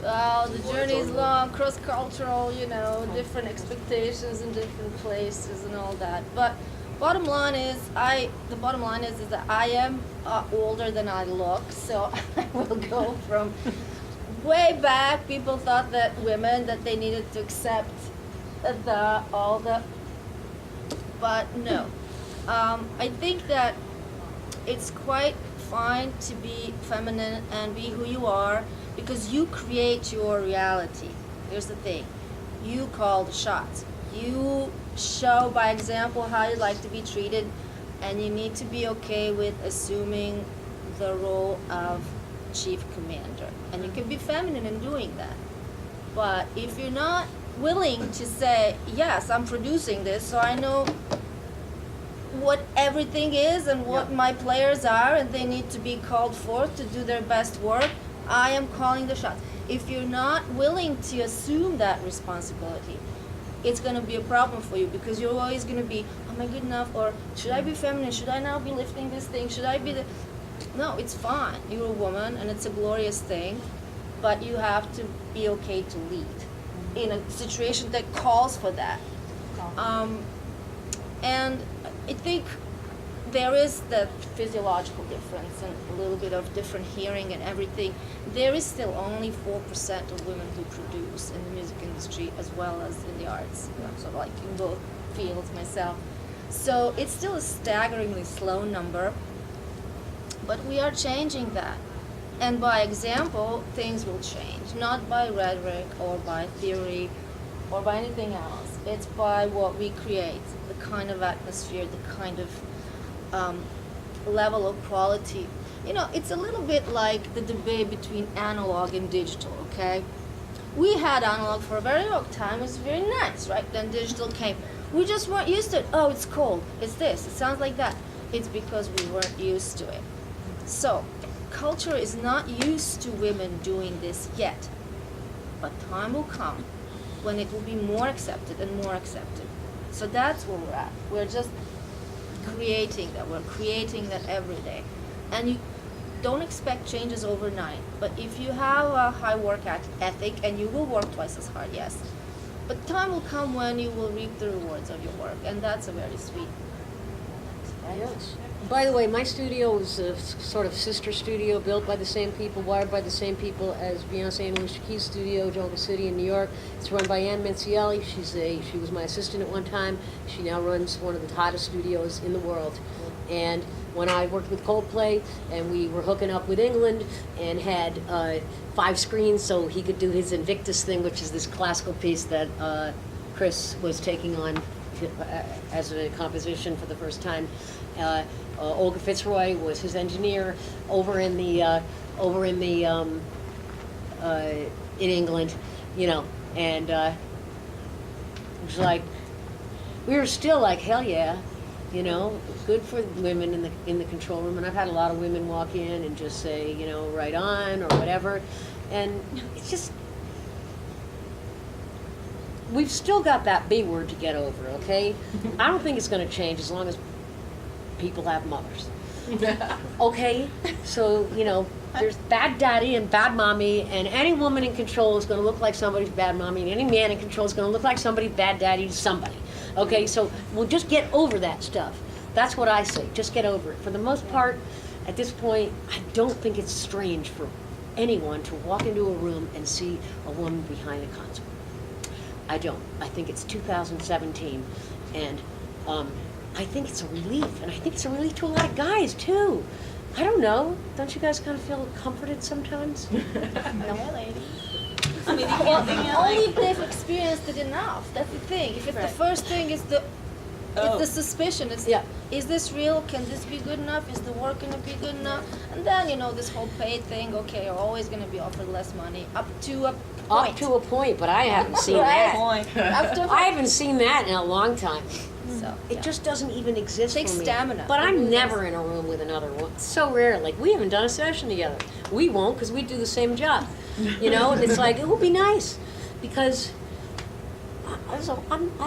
Speaker 6: Well, the journey is long, cross-cultural, you know, different expectations in different places and all that. But bottom line is that I am older than I look, so I will go from way back. People thought that women, that they needed to accept but no. I think that it's quite fine to be feminine and be who you are, because you create your reality. Here's the thing. You call the shots. You show by example how you like to be treated, and you need to be okay with assuming the role of chief commander. And you can be feminine in doing that. But if you're not willing to say, yes, I'm producing this, so I know what everything is and what my players are, and they need to be called forth to do their best work, I am calling the shots. If you're not willing to assume that responsibility, it's going to be a problem for you, because you're always going to be, am I good enough? Or should I be feminine? Should I now be lifting this thing? Should I be the... No, it's fine. You're a woman and it's a glorious thing, but you have to be okay to lead in a situation that calls for that. And I think there is the physiological difference and a little bit of different hearing and everything. There is still only 4% of women who produce in the music industry as well as in the arts. So like in both fields myself. So it's still a staggeringly slow number, but we are changing that. And by example, things will change, not by rhetoric or by theory or by anything else. It's by what we create, the kind of atmosphere, the kind of level of quality. You know, it's a little bit like the debate between analog and digital, okay? We had analog for a very long time. It was very nice, right? Then digital came. We just weren't used to it. Oh, it's cold. It's this. It sounds like that. It's because we weren't used to it. So, culture is not used to women doing this yet. But time will come when it will be more accepted and more accepted. So that's where we're at. We're just creating that. We're creating that every day. And don't expect changes overnight. But if you have a high work ethic, and you will work twice as hard, yes. But time will come when you will reap the rewards of your work, and that's a very sweet.
Speaker 2: Yes. By the way, my studio is a sort of sister studio built by the same people, wired by the same people as Beyonce and Alicia Keys' studio, Jungle City in New York. It's run by Ann Mencielli. She was my assistant at one time. She now runs one of the hottest studios in the world. And when I worked with Coldplay, and we were hooking up with England, and had 5 screens so he could do his Invictus thing, which is this classical piece that Chris was taking on as a composition for the first time. Olga Fitzroy was his engineer over in England, you know, and it was like, we were still like, hell yeah, you know, good for women in the control room. And I've had a lot of women walk in and just say, you know, right on or whatever, and it's just, we've still got that B word to get over, okay? I don't think it's going to change as long as people have mothers. Okay? So, you know, there's bad daddy and bad mommy, and any woman in control is going to look like somebody's bad mommy, and any man in control is going to look like somebody's bad daddy to somebody. Okay? So we'll just get over that stuff. That's what I say. Just get over it. For the most part, at this point, I don't think it's strange for anyone to walk into a room and see a woman behind a console. I don't. I think it's 2017, and I think it's a relief, and I think it's a relief to a lot of guys, too. I don't know. Don't you guys kind of feel comforted sometimes?
Speaker 6: No, lady.
Speaker 4: I mean, you
Speaker 6: Well,
Speaker 4: can't think of,
Speaker 6: only
Speaker 4: like,
Speaker 6: if they've experienced it enough. That's the thing. If it's
Speaker 4: Right.
Speaker 6: the first thing, it's the
Speaker 4: Oh.
Speaker 6: suspicion. It's
Speaker 2: Yeah.
Speaker 6: is this real? Can this be good enough? Is the work gonna be good enough? And then, you know, this whole pay thing. Okay, you're always gonna be offered less money up to a point.
Speaker 2: Up to a point, but I haven't seen
Speaker 6: Right.
Speaker 2: that.
Speaker 4: point.
Speaker 6: After
Speaker 2: I haven't seen that in a long time.
Speaker 6: so
Speaker 2: It
Speaker 6: yeah.
Speaker 2: just doesn't even exist
Speaker 6: Takes
Speaker 2: for me.
Speaker 6: stamina.
Speaker 2: But
Speaker 6: It
Speaker 2: I'm
Speaker 6: really
Speaker 2: never
Speaker 6: does.
Speaker 2: in a room with another one. It's so rare. Like, we haven't done a session together. We won't, because we do the same job. You know, and it's like, it would be nice, because I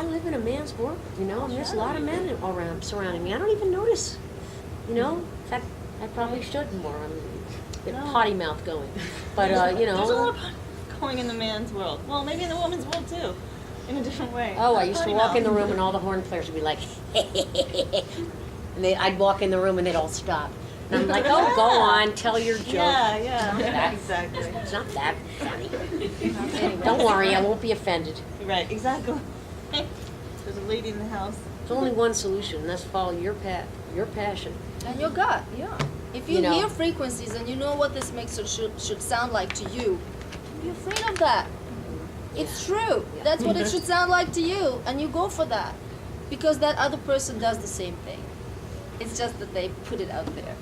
Speaker 2: live in a man's world, you know, and there's a lot of men around surrounding me. I don't even notice, you know. In fact, I probably should more. I'm a bit potty mouth going. But, you know.
Speaker 4: There's a lot of going in the man's world. Well, maybe in the woman's world too, in a different way.
Speaker 2: Oh, I used to
Speaker 4: Potty
Speaker 2: walk in the
Speaker 4: mouth.
Speaker 2: room and all the horn players would be like, and I'd walk in the room and they'd all stop. And I'm like, oh, go on, tell your joke.
Speaker 4: Yeah,
Speaker 2: That-
Speaker 4: exactly.
Speaker 2: It's not that funny. Don't worry, I won't be offended.
Speaker 4: Right, exactly. There's a lady in the house.
Speaker 2: There's only one solution, and that's follow your path, your passion.
Speaker 6: And your gut, yeah. If you,
Speaker 2: You know.
Speaker 6: hear frequencies and you know what this makes it should sound like to you, you're afraid of that. It's true.
Speaker 2: Yeah.
Speaker 6: That's what it should sound like to you, and you go for that. Because that other person does the same thing. It's just that they put it out there.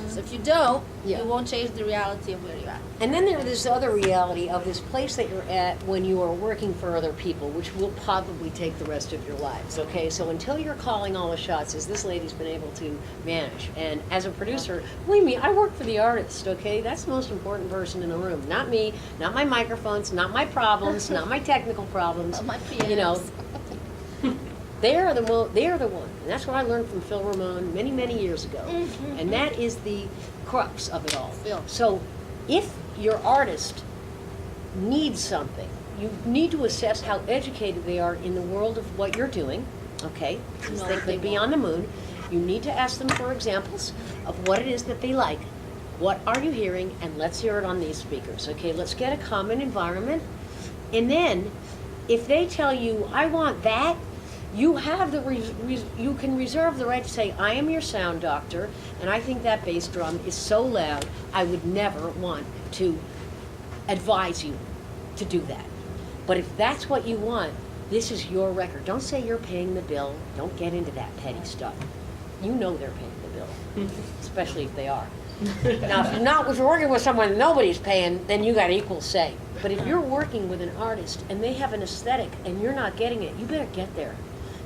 Speaker 6: So if you don't,
Speaker 2: Yeah.
Speaker 6: you won't change the reality of where you're at.
Speaker 2: And then there's this other reality of this place that you're at when you are working for other people, which will probably take the rest of your lives, okay? So until you're calling all the shots, as this lady's been able to manage. And as a producer, believe me, I work for the artist, okay? That's the most important person in the room. Not me, not my microphones, not my problems, not my technical problems.
Speaker 6: Not my
Speaker 2: You know,
Speaker 6: PMs.
Speaker 2: they are the one. And that's what I learned from Phil Ramone many, many years ago. And that is the crux of it all.
Speaker 6: Phil.
Speaker 2: So if your artist needs something, you need to assess how educated they are in the world of what you're doing, okay? Because
Speaker 6: Know
Speaker 2: they
Speaker 6: what they
Speaker 2: could be
Speaker 6: want.
Speaker 2: on the moon. You need to ask them for examples of what it is that they like. What are you hearing? And let's hear it on these speakers, okay? Let's get a common environment. And then, if they tell you, I want that, you have you can reserve the right to say, I am your sound doctor, and I think that bass drum is so loud, I would never want to advise you to do that. But if that's what you want, this is your record. Don't say you're paying the bill. Don't get into that petty stuff. You know they're paying the bill, especially if they are. Now, if you're working with someone nobody's paying, then you got equal say. But if you're working with an artist and they have an aesthetic and you're not getting it, you better get there,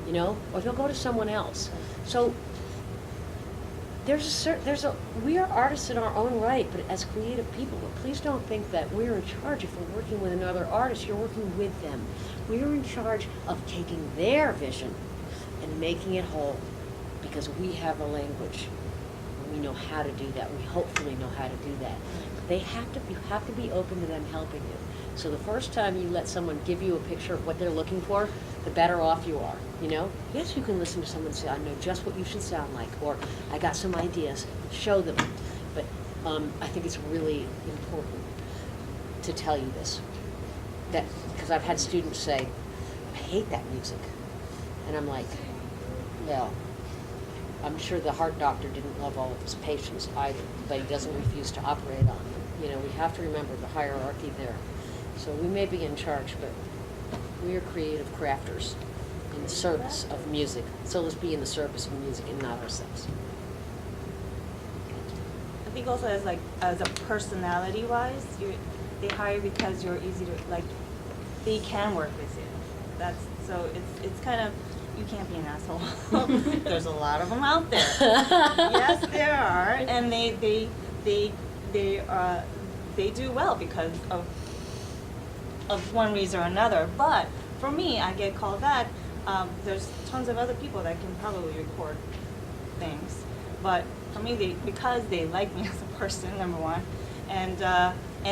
Speaker 2: you know, or you'll go to someone else. So we are artists in our own right, but as creative people. But please don't think that we're in charge if we're working with another artist. You're working with them. We're in charge of taking their vision and making it whole, because we have a language. we know how to do that. We hopefully know how to do that. You have to be open to them helping you. So the first time you let someone give you a picture of what they're looking for, the better off you are, you know? Yes, you can listen to someone say, I know just what you should sound like, or I got some ideas, show them. But I think it's really important to tell you this, that because I've had students say, I hate that music. And I'm like, well, I'm sure the heart doctor didn't love all of his patients either, but he doesn't refuse to operate on them. You know, we have to remember the hierarchy there. So we may be in charge, but we are creative crafters in the service of music. So let's be in the service of music and not ourselves.
Speaker 4: I think also as a personality wise, they hire because you're easy to they can work with you. It's kind of, you can't be an asshole. There's a lot of them out there. Yes, there are, and they do well because of one reason or another. But for me, I get called back. There's tons of other people that can probably record things, but for me, because they like me as a person, number one, and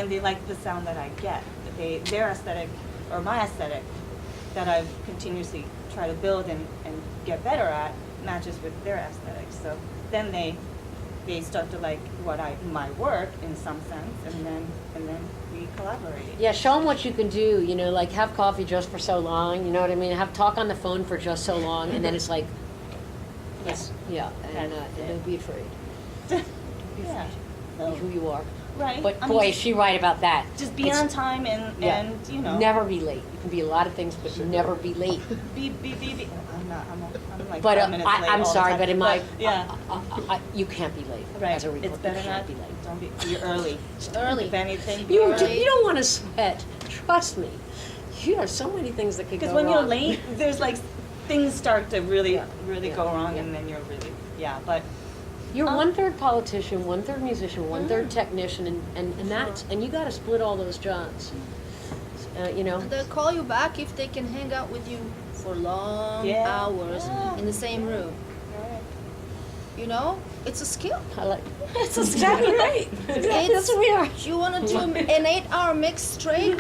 Speaker 4: they like the sound that I get. Their aesthetic or my aesthetic that I've continuously try to build and get better at matches with their aesthetics. So then they start to like my work in some sense, and then we collaborate.
Speaker 2: Yeah, show them what you can do, you know, like have coffee just for so long, you know what I mean? Have talk on the phone for just so long, and then it's like, yes, yeah, and don't be afraid.
Speaker 4: Yeah.
Speaker 2: Be who you are.
Speaker 4: Right.
Speaker 2: But
Speaker 4: I
Speaker 2: boy,
Speaker 4: mean,
Speaker 2: is she right about that.
Speaker 4: just be on time and you know.
Speaker 2: Never be late. You can be a lot of things, but never be late.
Speaker 4: Be. I'm not. I'm like
Speaker 2: But
Speaker 4: 5 minutes late
Speaker 2: I'm
Speaker 4: all
Speaker 2: sorry,
Speaker 4: the time.
Speaker 2: but in my,
Speaker 4: yeah.
Speaker 2: you can't be late
Speaker 4: Right.
Speaker 2: as a reporter.
Speaker 4: It's better
Speaker 2: you can't
Speaker 4: not.
Speaker 2: be late.
Speaker 4: Don't be. You're early.
Speaker 6: Early.
Speaker 4: If anything, be
Speaker 2: You
Speaker 4: early.
Speaker 2: don't want to sweat. Trust me. You have so many things that could go
Speaker 4: Because
Speaker 2: wrong.
Speaker 4: when you're late, there's like things start to really
Speaker 2: Yeah.
Speaker 4: go wrong,
Speaker 2: Yeah.
Speaker 4: and then you're really But
Speaker 2: You're 1/3 politician, 1/3 musician, 1/3 technician, and that's and you got to split all those jobs. You know.
Speaker 6: They'll call you back if they can hang out with you for long
Speaker 4: Yeah.
Speaker 6: hours
Speaker 4: Yeah.
Speaker 6: in the same room. You know, it's a skill.
Speaker 2: I like. That's exactly right. Exactly. That's what we are.
Speaker 6: You want to do an 8-hour mix straight?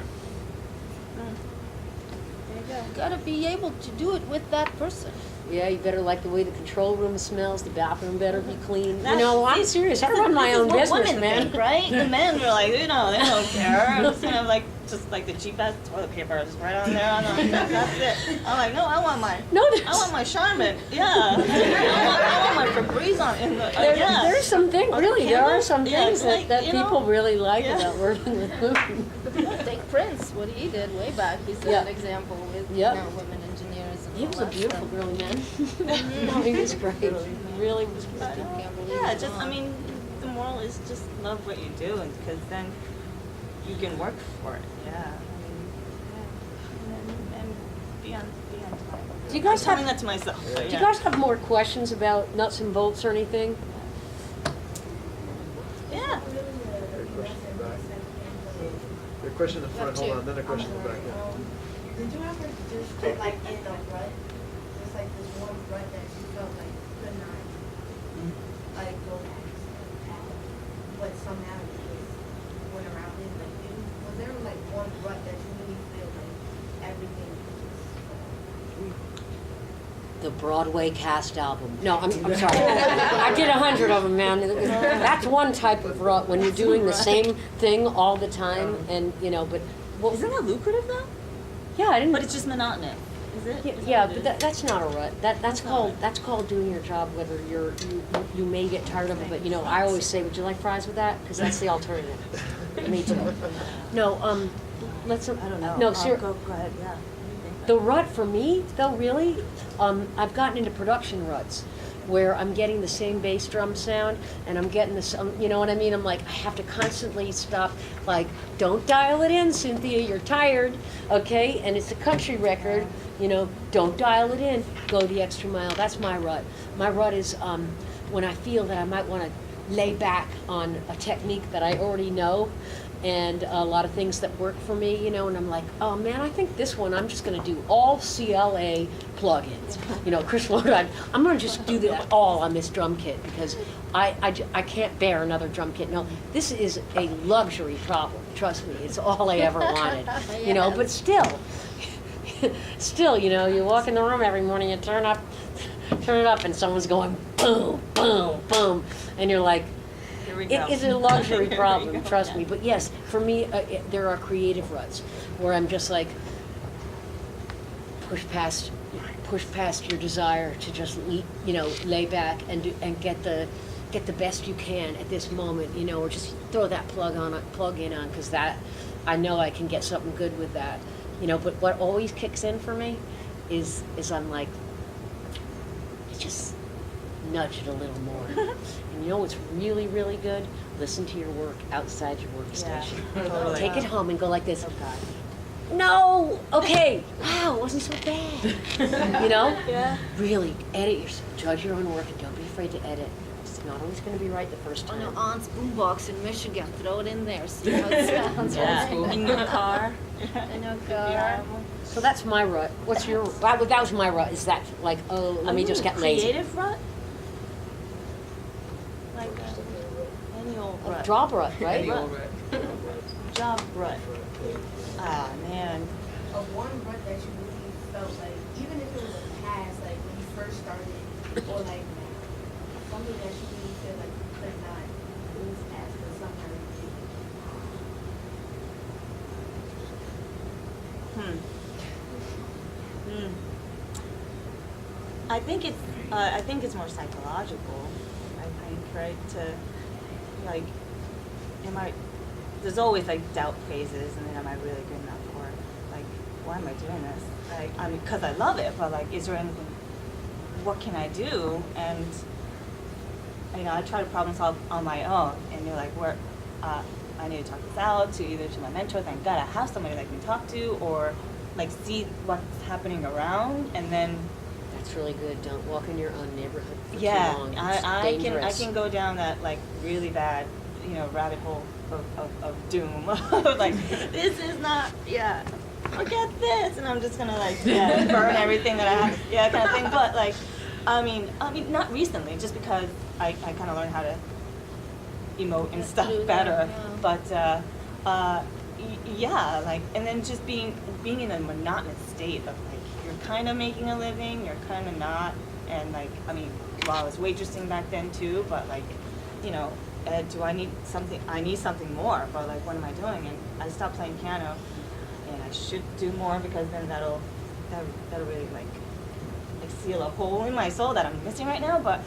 Speaker 6: You gotta be able to do it with that person.
Speaker 2: Yeah, you better like the way the control room smells. The bathroom better be clean.
Speaker 4: That's-
Speaker 2: You know, I'm serious. I run my
Speaker 4: this is
Speaker 2: own
Speaker 4: what
Speaker 2: business,
Speaker 4: women
Speaker 2: man.
Speaker 4: think, right? The men are like, they don't care. I'm just gonna like just like the cheap ass toilet paper just right on there. That's it. I'm like, no, I want my Charmin. Yeah. I want my Febreze on in the. Yeah.
Speaker 2: There's some things,
Speaker 4: On the
Speaker 2: really, there are
Speaker 4: camera?
Speaker 2: some
Speaker 4: Yeah,
Speaker 2: things
Speaker 4: like,
Speaker 2: that
Speaker 4: you know,
Speaker 2: people really like
Speaker 4: yeah.
Speaker 2: about working with women.
Speaker 6: Take Prince, what he did way back. He's
Speaker 2: Yeah.
Speaker 6: an example with
Speaker 2: Yeah.
Speaker 6: women engineers. And
Speaker 2: He
Speaker 6: all
Speaker 2: was a
Speaker 6: that
Speaker 2: beautiful
Speaker 6: stuff.
Speaker 2: girly man. No, he was great. He really was great.
Speaker 6: Can't believe
Speaker 4: Yeah,
Speaker 6: it's
Speaker 4: just
Speaker 6: gone.
Speaker 4: I mean, the moral is just love what you do, and because then you can work for it. Yeah. I mean, yeah. And be on time.
Speaker 2: Do you guys
Speaker 4: I'm telling
Speaker 2: have-
Speaker 4: that to myself. But
Speaker 2: Do
Speaker 4: yeah.
Speaker 2: you guys have more questions about nuts and bolts or anything?
Speaker 4: Yeah.
Speaker 1: A question in the front,
Speaker 6: Got
Speaker 1: hold
Speaker 6: two.
Speaker 1: on, then a question in the back. Yeah.
Speaker 8: Did you ever just get like in the rut? Just like this one rut that you felt like you could not like go out, but somehow you just went around it? Like, was there like one rut that you really feel like everything
Speaker 2: The Broadway cast album. No, I'm sorry. I did 100 of them, man. That's one type of rut when you're doing the same thing all the time, and you know. But well,
Speaker 4: Isn't that lucrative though?
Speaker 2: yeah, I didn't.
Speaker 4: But it's just monotonous. Is it?
Speaker 2: Yeah,
Speaker 4: Is that
Speaker 2: yeah,
Speaker 4: what it
Speaker 2: but
Speaker 4: is?
Speaker 2: that's not a rut. That's called doing your job. Whether you may get tired of it, but you know, I always say, would you like fries with that? Because that's the alternative. Me too. No, let's.
Speaker 4: I don't know.
Speaker 2: No,
Speaker 4: Go ahead. Yeah.
Speaker 2: The rut for me, though, really, I've gotten into production ruts where I'm getting the same bass drum sound and I'm getting this, you know what I mean? I'm like, I have to constantly stop, like, don't dial it in, Cynthia, you're tired, okay? And it's a country record, you know, don't dial it in, go the extra mile. That's my rut. My rut is when I feel that I might want to lay back on a technique that I already know, and a lot of things that work for me, you know, and I'm like, oh man, I think this one I'm just going to do all CLA plugins. You know, Chris Lord, I'm going to just do that all on this drum kit because I can't bear another drum kit. No, this is a luxury problem. Trust me, it's all I ever wanted. You know, but still, you know, you walk in the room every morning, you turn it up, and someone's going boom, boom, boom, and you're like, it is a luxury problem, trust me. But yes, for me, there are creative ruts where I'm just like, push past your desire to just lay back and get the best you can at this moment, you know, or just throw that plug in on, because that I know I can get something good with that, you know. But what always kicks in for me is I'm like, just nudge it a little more. And you know what's really, really good? Listen to your work outside your workstation.
Speaker 4: Yeah, totally.
Speaker 2: Take it home and go like this. No, okay, wow, it wasn't so bad. You know?
Speaker 4: Yeah.
Speaker 2: Really, judge your own work, and don't be afraid to edit. It's not always going to be right the first
Speaker 6: On
Speaker 2: time.
Speaker 6: your aunt's boombox in Michigan, throw it in there, see how it sounds.
Speaker 4: Yeah. In your car.
Speaker 6: In your car.
Speaker 2: So that's my rut. What's your? That was my rut. Is that like, oh, let me just get lazy?
Speaker 4: Creative rut? Like any old
Speaker 2: A
Speaker 4: rut.
Speaker 2: job rut, right?
Speaker 5: Any old rut.
Speaker 4: Job rut. Ah, man.
Speaker 8: Of one rut that you really felt like, even if it was a past, like when you first started, or like now, something that you really feel like you could not move past for some kind of reason.
Speaker 4: I think it's more psychological. I think, right, to like, there's always like doubt phases, and then am I really good enough for it? Like, why am I doing this? Like, I mean, because I love it, but like, is there anything, what can I do? And, you know, I try to problem solve on my own, and you're like, I need to talk this out to my mentor, thank God I have somebody that I can talk to, or like see what's happening around, and then
Speaker 2: That's really good. Don't walk in your own neighborhood for too
Speaker 4: yeah,
Speaker 2: long. It's
Speaker 4: I
Speaker 2: dangerous.
Speaker 4: can go down that like really bad, you know, rabbit hole of doom. Like, this is not, forget this, and I'm just gonna like burn everything that I have, kind of thing. But like, I mean, not recently, just because I kind of learned how to emote and stuff better. But like, and then just being in a monotonous state of like, you're kind of making a living, you're kind of not, and like, I mean, well, I was waitressing back then too, but like, you know, do I need something? I need something more, but like, what am I doing? And I stopped playing piano, and I should do more, because then that'll really like seal a hole in my soul that I'm missing right now. But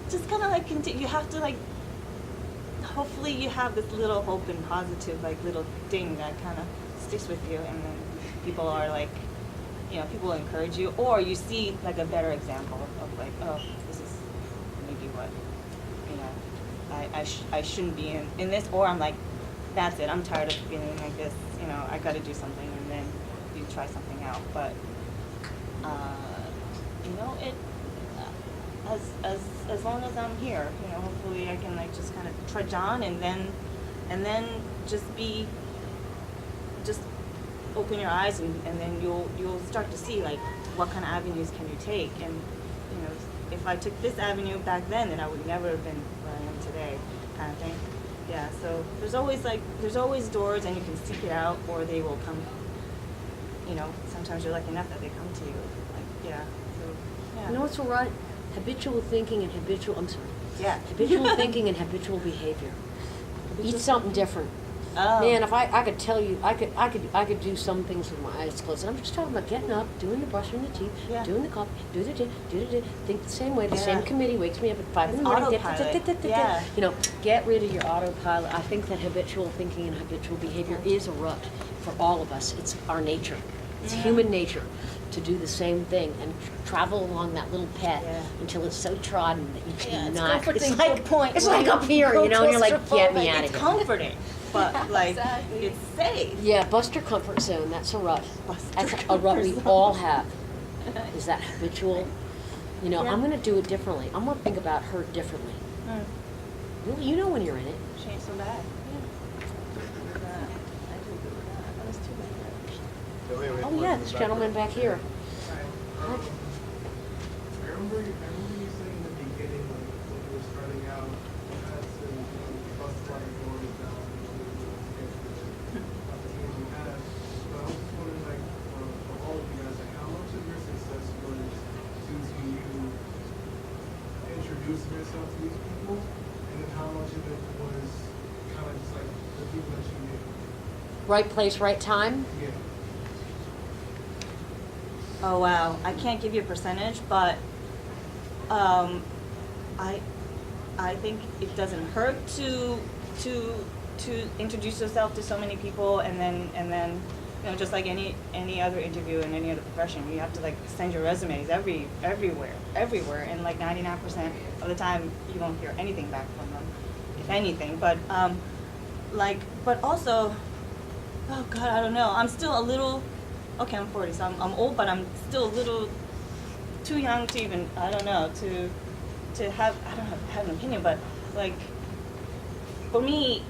Speaker 4: just kind of like continue. You have to like, hopefully you have this little hope and positive like little thing that kind of sticks with you, and then people are like, you know, people encourage you, or you see like a better example of like, oh, this is maybe what, you know, I shouldn't be in this, or I'm like, that's it, I'm tired of feeling like this, you know, I got to do something, and then you try something out. But you know, it as long as I'm here, you know, hopefully I can like just kind of trudge on, and then just open your eyes, and then you'll start to see like what kind of avenues can you take. And you know, if I took this avenue back then I would never have been where I am today, kind of thing. Yeah, so there's always doors, and you can seek it out, or they will come. You know, sometimes you're lucky enough that they come to you. Like, yeah, so yeah.
Speaker 2: You know what's all right? Habitual thinking and habitual thinking and habitual behavior. Eat something different.
Speaker 4: Oh.
Speaker 2: Man, if I could tell you, I could do some things with my eyes closed. And I'm just talking about getting up, doing the brushing the teeth, doing the coffee, do the think the same way. The same committee wakes me up at 5 in the morning.
Speaker 4: Yeah.
Speaker 2: You know, get rid of your autopilot. I think that habitual thinking and habitual behavior is a rut for all of us. It's our nature. It's human nature to do the same thing and travel along that little path until it's so trodden that you cannot.
Speaker 6: It's like a point.
Speaker 2: It's like up here, you know, and you're like, get me out of
Speaker 4: It's
Speaker 2: here.
Speaker 4: comforting, but like it's safe.
Speaker 2: Yeah, bust your comfort zone. That's a rut.
Speaker 4: Bust
Speaker 2: That's
Speaker 4: your
Speaker 2: a rut we
Speaker 4: comfort
Speaker 2: all
Speaker 4: zone.
Speaker 2: have. Is that habitual? You know, I'm going to do it differently. I'm going to think about her differently. You know when you're in it.
Speaker 4: She ain't so bad.
Speaker 2: Oh, yeah, this gentleman back here.
Speaker 9: I remember you saying in the beginning, like, when you were starting out, you had to, bust a lot of doors down in order to get the opportunities you had. But I was just wondering, like, for all of you guys, like, how much of your success was due to you introducing yourself to these people, and then how much of it was kind of just like the people that you knew?
Speaker 2: Right place, right time?
Speaker 9: Yeah.
Speaker 4: Oh wow, I can't give you a percentage, but I think it doesn't hurt to introduce yourself to so many people, and then just like any other interview in any other profession, you have to like send your resumes everywhere, and like 99% of the time you won't hear anything back from them, if anything. But but also, oh God, I don't know. I'm still a little. Okay, I'm 40, so I'm old, but I'm still a little too young to even, I don't know, to have, I don't have an opinion, but like, for me,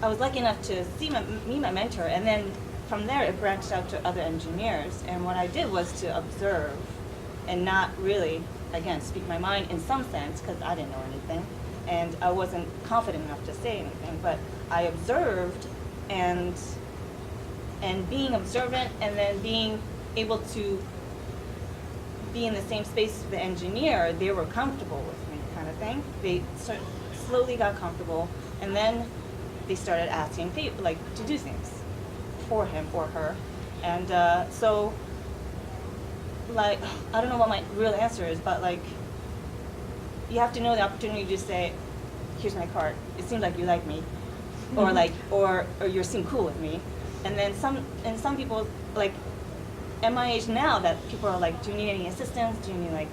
Speaker 4: I was lucky enough to meet my mentor, and then from there it branched out to other engineers, and what I did was to observe and not really, again, speak my mind in some sense, because I didn't know anything, and I wasn't confident enough to say anything, but I observed, and being observant, and then being able to be in the same space as the engineer, they were comfortable with me, kind of thing. They slowly got comfortable, and then they started asking people, like, to do things for him or her. And so, like, I don't know what my real answer is, but like, you have to know the opportunity to say, here's my card. It seems like you like me, or like, or you seem cool with me. And then some people, like, at my age now, that people are like, do you need any assistance? Do you need like,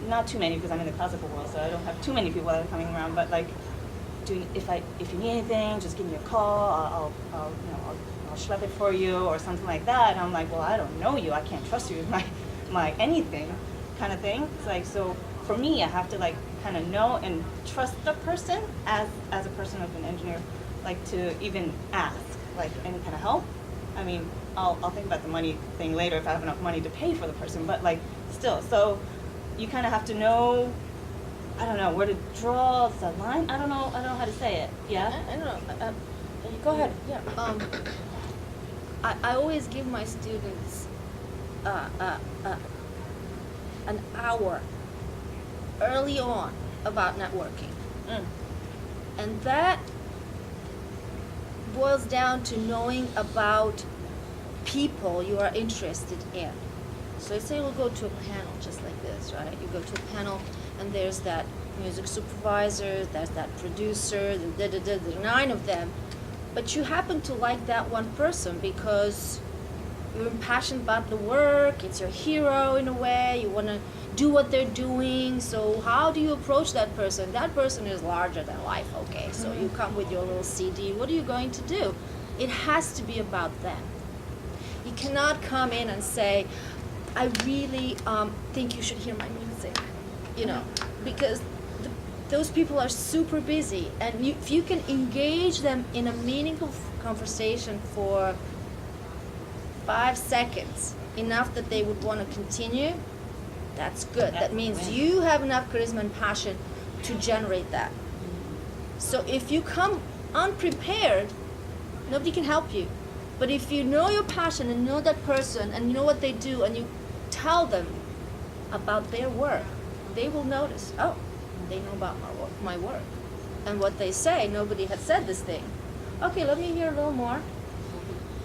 Speaker 4: not too many, because I'm in the classical world, so I don't have too many people that are coming around. But like, if you need anything, just give me a call. I'll schlep it for you or something like that. And I'm like, well, I don't know you. I can't trust you with my anything, kind of thing. It's like, so for me, I have to like kind of know and trust the person as a person of an engineer. Like to even ask, like, any kind of help. I mean, I'll think about the money thing later if I have enough money to pay for the person, but like, still, so you kind of have to know, I don't know, where to draw the line. I don't know how to say it. Yeah?
Speaker 6: I don't know.
Speaker 2: Go ahead, yeah.
Speaker 6: I always give my students an hour early on about networking. And that boils down to knowing about people you are interested in. So let's say we'll go to a panel just like this, right? You go to a panel and there's that music supervisor, there's that producer, there are 9 of them. But you happen to like that one person because you're passionate about the work, it's your hero in a way, you want to do what they're doing. So how do you approach that person? That person is larger than life, okay? So you come with your little CD. What are you going to do? It has to be about them. You cannot come in and say, I really think you should hear my music, because those people are super busy. And if you can engage them in a meaningful conversation for 5 seconds, enough that they would want to continue, that's good. That means you have enough charisma and passion to generate that. So if you come unprepared, nobody can help you. But if you know your passion and know that person and you know what they do and you tell them about their work, they will notice, oh, they know about my work. And what they say, nobody has said this thing. Okay, let me hear a little more.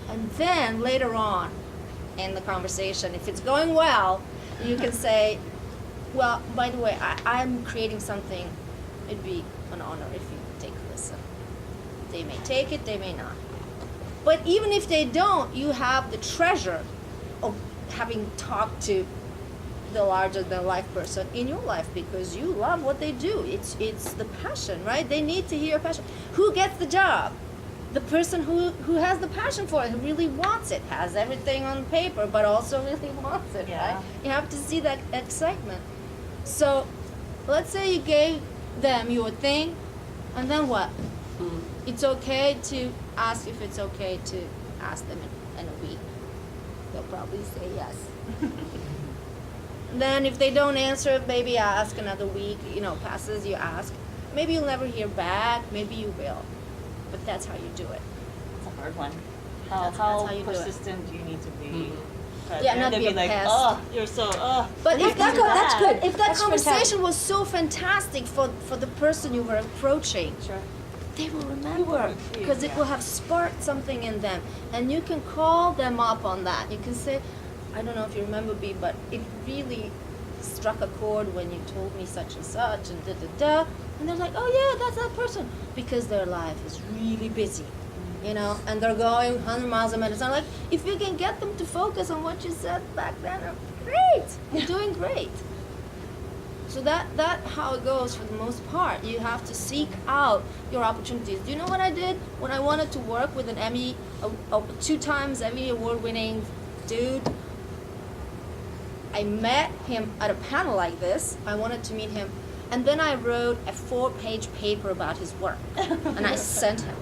Speaker 6: And then later on in the conversation, if it's going well, you can say, well, by the way, I'm creating something. It'd be an honor if you take a listen. They may take it, they may not. But even if they don't, you have the treasure of having talked to the larger-than-life person in your life because you love what they do. It's the passion, right? They need to hear passion. Who gets the job? The person who has the passion for it, who really wants it, has everything on paper, but also really wants it, right? You have to see that excitement. So let's say you gave them your thing, and then what? It's okay to ask if it's okay to ask them in a week. They'll probably say yes. Then if they don't answer, maybe ask another week, passes, you ask. Maybe you'll never hear back, maybe you will. But that's how you do it.
Speaker 4: It's a hard one.
Speaker 6: That's
Speaker 4: How
Speaker 6: how you do it.
Speaker 4: persistent do you need to be?
Speaker 6: Yeah, not
Speaker 4: they'd
Speaker 6: be a
Speaker 4: like,
Speaker 6: pest.
Speaker 4: oh, you're so,
Speaker 6: But if that,
Speaker 2: that's good.
Speaker 6: if that
Speaker 2: That's
Speaker 6: conversation was so fantastic for the person you were approaching,
Speaker 4: Sure.
Speaker 6: they will remember because it will have sparked something in them, and you can call them up on that. You can say, I don't know if you remember, B, but it really struck a chord when you told me such and such and da da da, and they're like, oh yeah, that's that person, because their life is really busy, and they're going 100 miles a minute. So I'm like, if you can get them to focus on what you said back then, great, you're doing great. So that how it goes for the most part. You have to seek out your opportunities. Do you know what I did when I wanted to work with an Emmy, 2 times Emmy award-winning dude? I met him at a panel like this. I wanted to meet him, and then I wrote a 4-page paper about his work, and I sent him.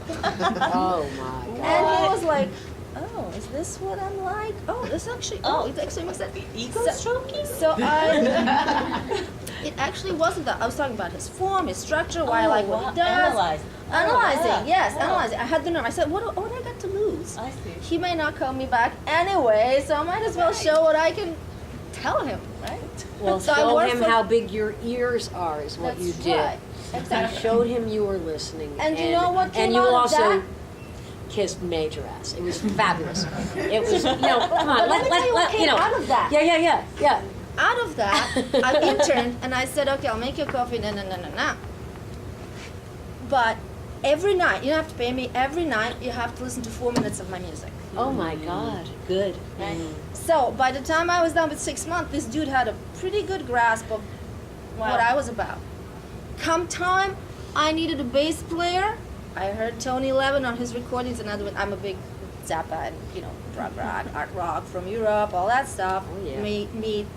Speaker 2: Oh my God.
Speaker 6: And he was like, oh, is this what I'm like? Oh, this actually, it actually makes sense.
Speaker 4: Ego stroking?
Speaker 6: So it actually wasn't that. I was talking about his form, his structure, why I like what he does. Analyzing, yes, analyzing. I had the nerve. I said, what I got to lose?
Speaker 4: I see.
Speaker 6: He may not call me back anyway, so I might as well show what I can tell him, right?
Speaker 2: Well,
Speaker 6: So I
Speaker 2: show
Speaker 6: worked
Speaker 2: him
Speaker 6: for-
Speaker 2: how big your ears are is what you
Speaker 6: That's
Speaker 2: did.
Speaker 6: right.
Speaker 2: You
Speaker 6: Exactly.
Speaker 2: showed him you were listening.
Speaker 6: And you know what
Speaker 2: And
Speaker 6: came
Speaker 2: you
Speaker 6: out of
Speaker 2: also
Speaker 6: that?
Speaker 2: kissed major ass. It was fabulous. It was, come on,
Speaker 6: But let me tell you what came out of that.
Speaker 2: Yeah.
Speaker 6: Out of that, I interned and I said, okay, I'll make you coffee, no. But every night, you don't have to pay me, every night you have to listen to 4 minutes of my music.
Speaker 2: Oh my God, good.
Speaker 6: Right? So by the time I was done with 6 months, this dude had a pretty good grasp of what I was about. Come time, I needed a bass player. I heard Tony Levin on his recordings, and I'm a big Zappa and rock, art rock from Europe, all that stuff.
Speaker 2: Oh, yeah.
Speaker 6: Meet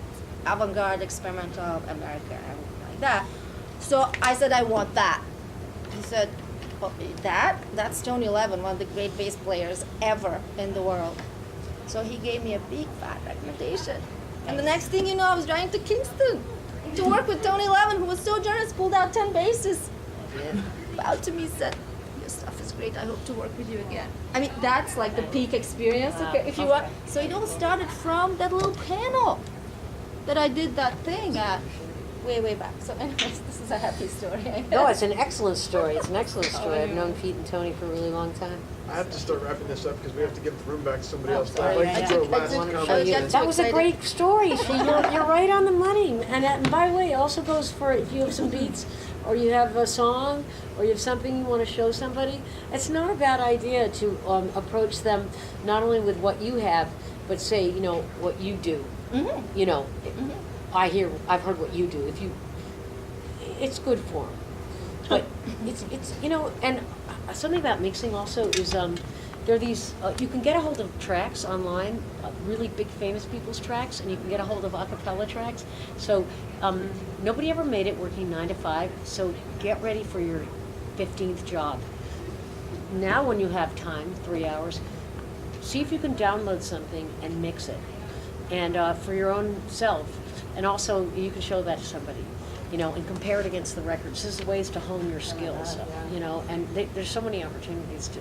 Speaker 6: avant-garde, experimental America, and everything like that. So I said, I want that. He said, oh, that's Tony Levin, one of the great bass players ever in the world. So he gave me a big fat recommendation. And the next thing you know, I was driving to Kingston to work with Tony Levin, who was so generous, pulled out 10 basses, bowed to me, said, your stuff is great, I hope to work with you again. I mean, that's like the peak experience, if you want. So it all started from that little panel that I did that thing at way back. So anyways, this is a happy story, I guess.
Speaker 2: No, it's an excellent story. It's an excellent story. I've known Pete and Tony for a really long time.
Speaker 1: I have to start wrapping this up because we have to give the room back to somebody
Speaker 6: Oh,
Speaker 1: else.
Speaker 6: sorry.
Speaker 1: I'd like to
Speaker 6: I
Speaker 1: throw a
Speaker 6: took- I
Speaker 1: last
Speaker 6: took-
Speaker 1: comment.
Speaker 6: I got
Speaker 2: That was a
Speaker 6: excited.
Speaker 2: great story. See, you're right on the money. And by the way, it also goes for if you have some beats or you have a song or you have something you want to show somebody, it's not a bad idea to approach them not only with what you have, but say, what you do.
Speaker 6: Mm-hmm.
Speaker 2: I've heard what you do. It's good for them. But it's and something about mixing also is there are these, you can get a hold of tracks online, really big famous people's tracks, and you can get a hold of a cappella tracks. So nobody ever made it working 9 to 5, so get ready for your 15th job. Now when you have time, 3 hours, see if you can download something and mix it. And for your own self. And also you can show that to somebody. And compare it against the records. This is ways to hone your skills, and there's so many opportunities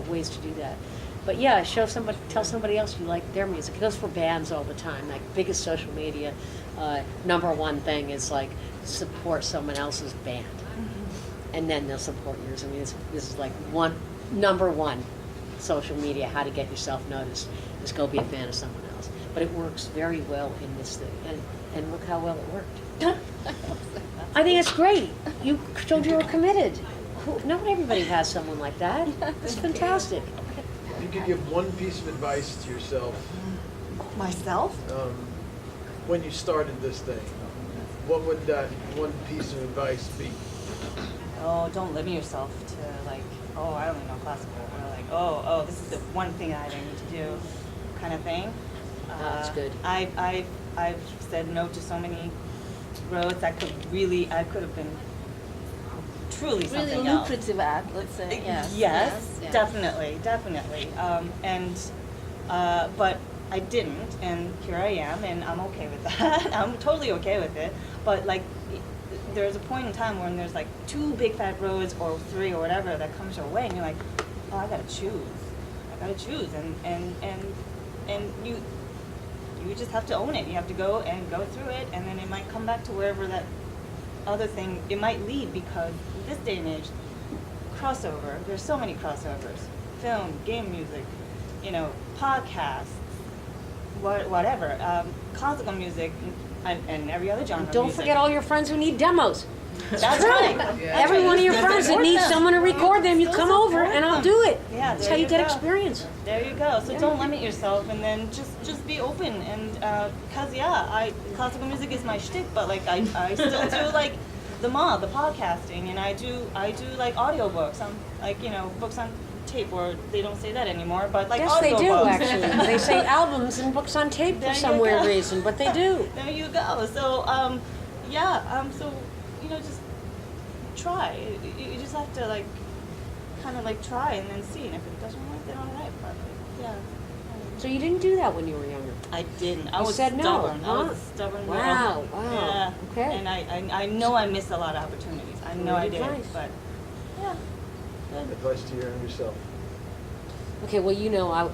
Speaker 2: ways to do that. But yeah, tell somebody else you like their music. It goes for bands all the time. Like biggest social media, #1 thing is like support someone else's band, and then they'll support yours. I mean, this is like #1 social media, how to get yourself noticed, is go be a fan of someone else. But it works very well in this thing, and look how well it worked. I think it's great. You showed you were committed. Not everybody has someone like that. It's fantastic.
Speaker 1: If you could give one piece of advice to yourself
Speaker 4: Myself?
Speaker 1: when you started this thing, what would that one piece of advice be?
Speaker 4: Oh, don't limit yourself to like, oh, I only know classical, or like, oh, this is the one thing I need to do, kind of thing.
Speaker 2: That's good.
Speaker 4: I've said no to so many roads I could have been truly
Speaker 6: Really
Speaker 4: something else.
Speaker 6: lucrative act, let's say, yes.
Speaker 4: Yes,
Speaker 6: yeah.
Speaker 4: definitely. But I didn't, and here I am, and I'm okay with that. I'm totally okay with it. But like, there's a point in time when there's like 2 big fat roads or 3 or whatever that comes your way, and you're like, oh, I gotta choose, and you just have to own it. You have to go through it, and then it might come back to wherever that other thing it might lead, because in this day and age, crossover. There's so many crossovers: film, game music, podcasts, whatever, classical music, and every other genre.
Speaker 2: Don't
Speaker 4: music.
Speaker 2: forget all your friends who need demos.
Speaker 4: That's right.
Speaker 2: Every one of your friends that needs someone to record them, you
Speaker 4: Still
Speaker 2: come over
Speaker 4: support
Speaker 2: and I'll
Speaker 4: them.
Speaker 2: do it.
Speaker 4: Yeah,
Speaker 2: That's
Speaker 4: there
Speaker 2: how you get
Speaker 4: go.
Speaker 2: experience.
Speaker 4: There you go. So don't limit yourself, and then just be open. And cause classical music is my shtick, but like I still do like the podcasting, and I do like audiobooks. I'm like books on tape, or they don't say that anymore, but like
Speaker 2: Yes, they do
Speaker 4: audiobooks.
Speaker 2: actually. They say albums and books on tape
Speaker 4: There
Speaker 2: for
Speaker 4: you
Speaker 2: some weird
Speaker 4: go.
Speaker 2: reason, but they do.
Speaker 4: There you go. So so just try. You just have to like kind of like try and then see, and if it doesn't work, then all right. But yeah.
Speaker 2: So you didn't do that when you were younger?
Speaker 4: I didn't. I
Speaker 2: You
Speaker 4: was
Speaker 2: said no,
Speaker 4: stubborn.
Speaker 2: huh?
Speaker 4: I was a stubborn girl.
Speaker 2: Wow,
Speaker 4: Yeah.
Speaker 2: okay.
Speaker 4: And I know I missed a lot of opportunities. I know I
Speaker 2: Great
Speaker 4: did.
Speaker 2: advice.
Speaker 4: But yeah. Good.
Speaker 1: Advice to your younger self.
Speaker 2: Okay, well,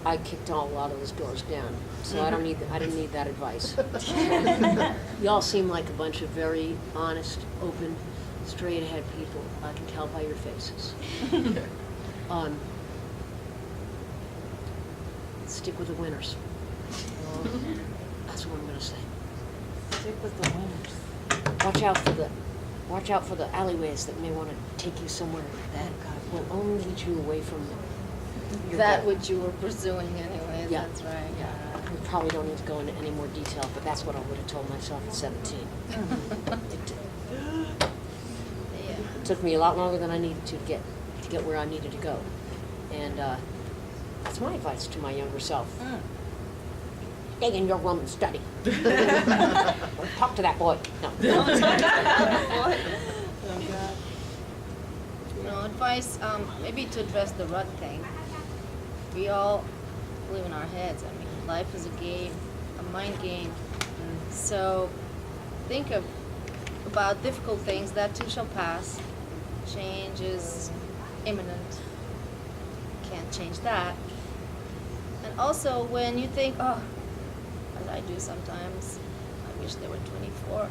Speaker 2: I kicked a lot of those doors down, so I didn't need that advice. Y'all seem like a bunch of very honest, open, straight ahead people. I can tell by your faces. Stick with the winners. That's what I'm gonna say.
Speaker 4: Stick with the winners.
Speaker 2: Watch out for the alleyways that may want to take you somewhere that will only lead you away from your
Speaker 6: That
Speaker 2: goal.
Speaker 6: what you were pursuing anyway,
Speaker 2: Yeah.
Speaker 6: that's right.
Speaker 2: We probably don't need to go into any more detail, but that's what I would have told myself at 17.
Speaker 6: Yeah.
Speaker 2: It took me a lot longer than I needed to get where I needed to go, and that's my advice to my younger self. Stay in your room and study. Don't talk to that boy. No.
Speaker 6: Advice, maybe to address the rut thing. We all live in our heads. I mean, life is a game, a mind game. So think about difficult things, that too shall pass. Change is imminent. Can't change that. And also when you think, oh, as I do sometimes, I wish there were 24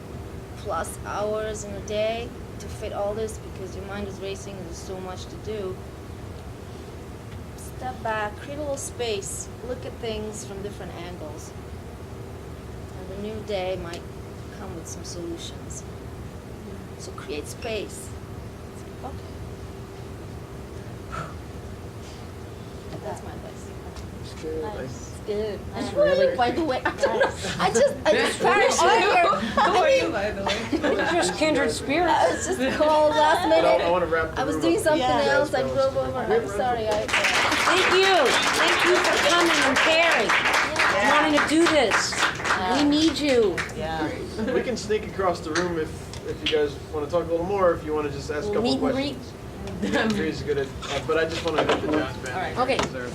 Speaker 6: plus hours in a day to fit all this, because your mind is racing and there's so much to do. Step back, create a little space, look at things from different angles. And the new day might come with some solutions. So create space. Okay. That's my advice.
Speaker 1: It's good. Nice.
Speaker 6: Good.
Speaker 2: That's
Speaker 6: Really,
Speaker 2: really
Speaker 6: by the way, I just finished
Speaker 5: How are
Speaker 6: earlier.
Speaker 5: you, by the way?
Speaker 2: Just kindred
Speaker 6: I
Speaker 2: spirits.
Speaker 6: was just called last
Speaker 1: But I
Speaker 6: minute.
Speaker 1: want to wrap the
Speaker 6: I was
Speaker 1: room
Speaker 6: doing
Speaker 1: up.
Speaker 6: something
Speaker 4: Yeah.
Speaker 6: else. I drove over. I'm sorry.
Speaker 2: Thank you for coming and caring, wanting to do this. We need you.
Speaker 4: Yeah.
Speaker 1: We can sneak across the room if you guys want to talk a little more, if you want to just ask a couple
Speaker 2: Meet and greet.
Speaker 1: questions. Meet and greet is good, but I just want to get the jazz band.
Speaker 5: All right.
Speaker 2: Okay.
Speaker 1: Is there-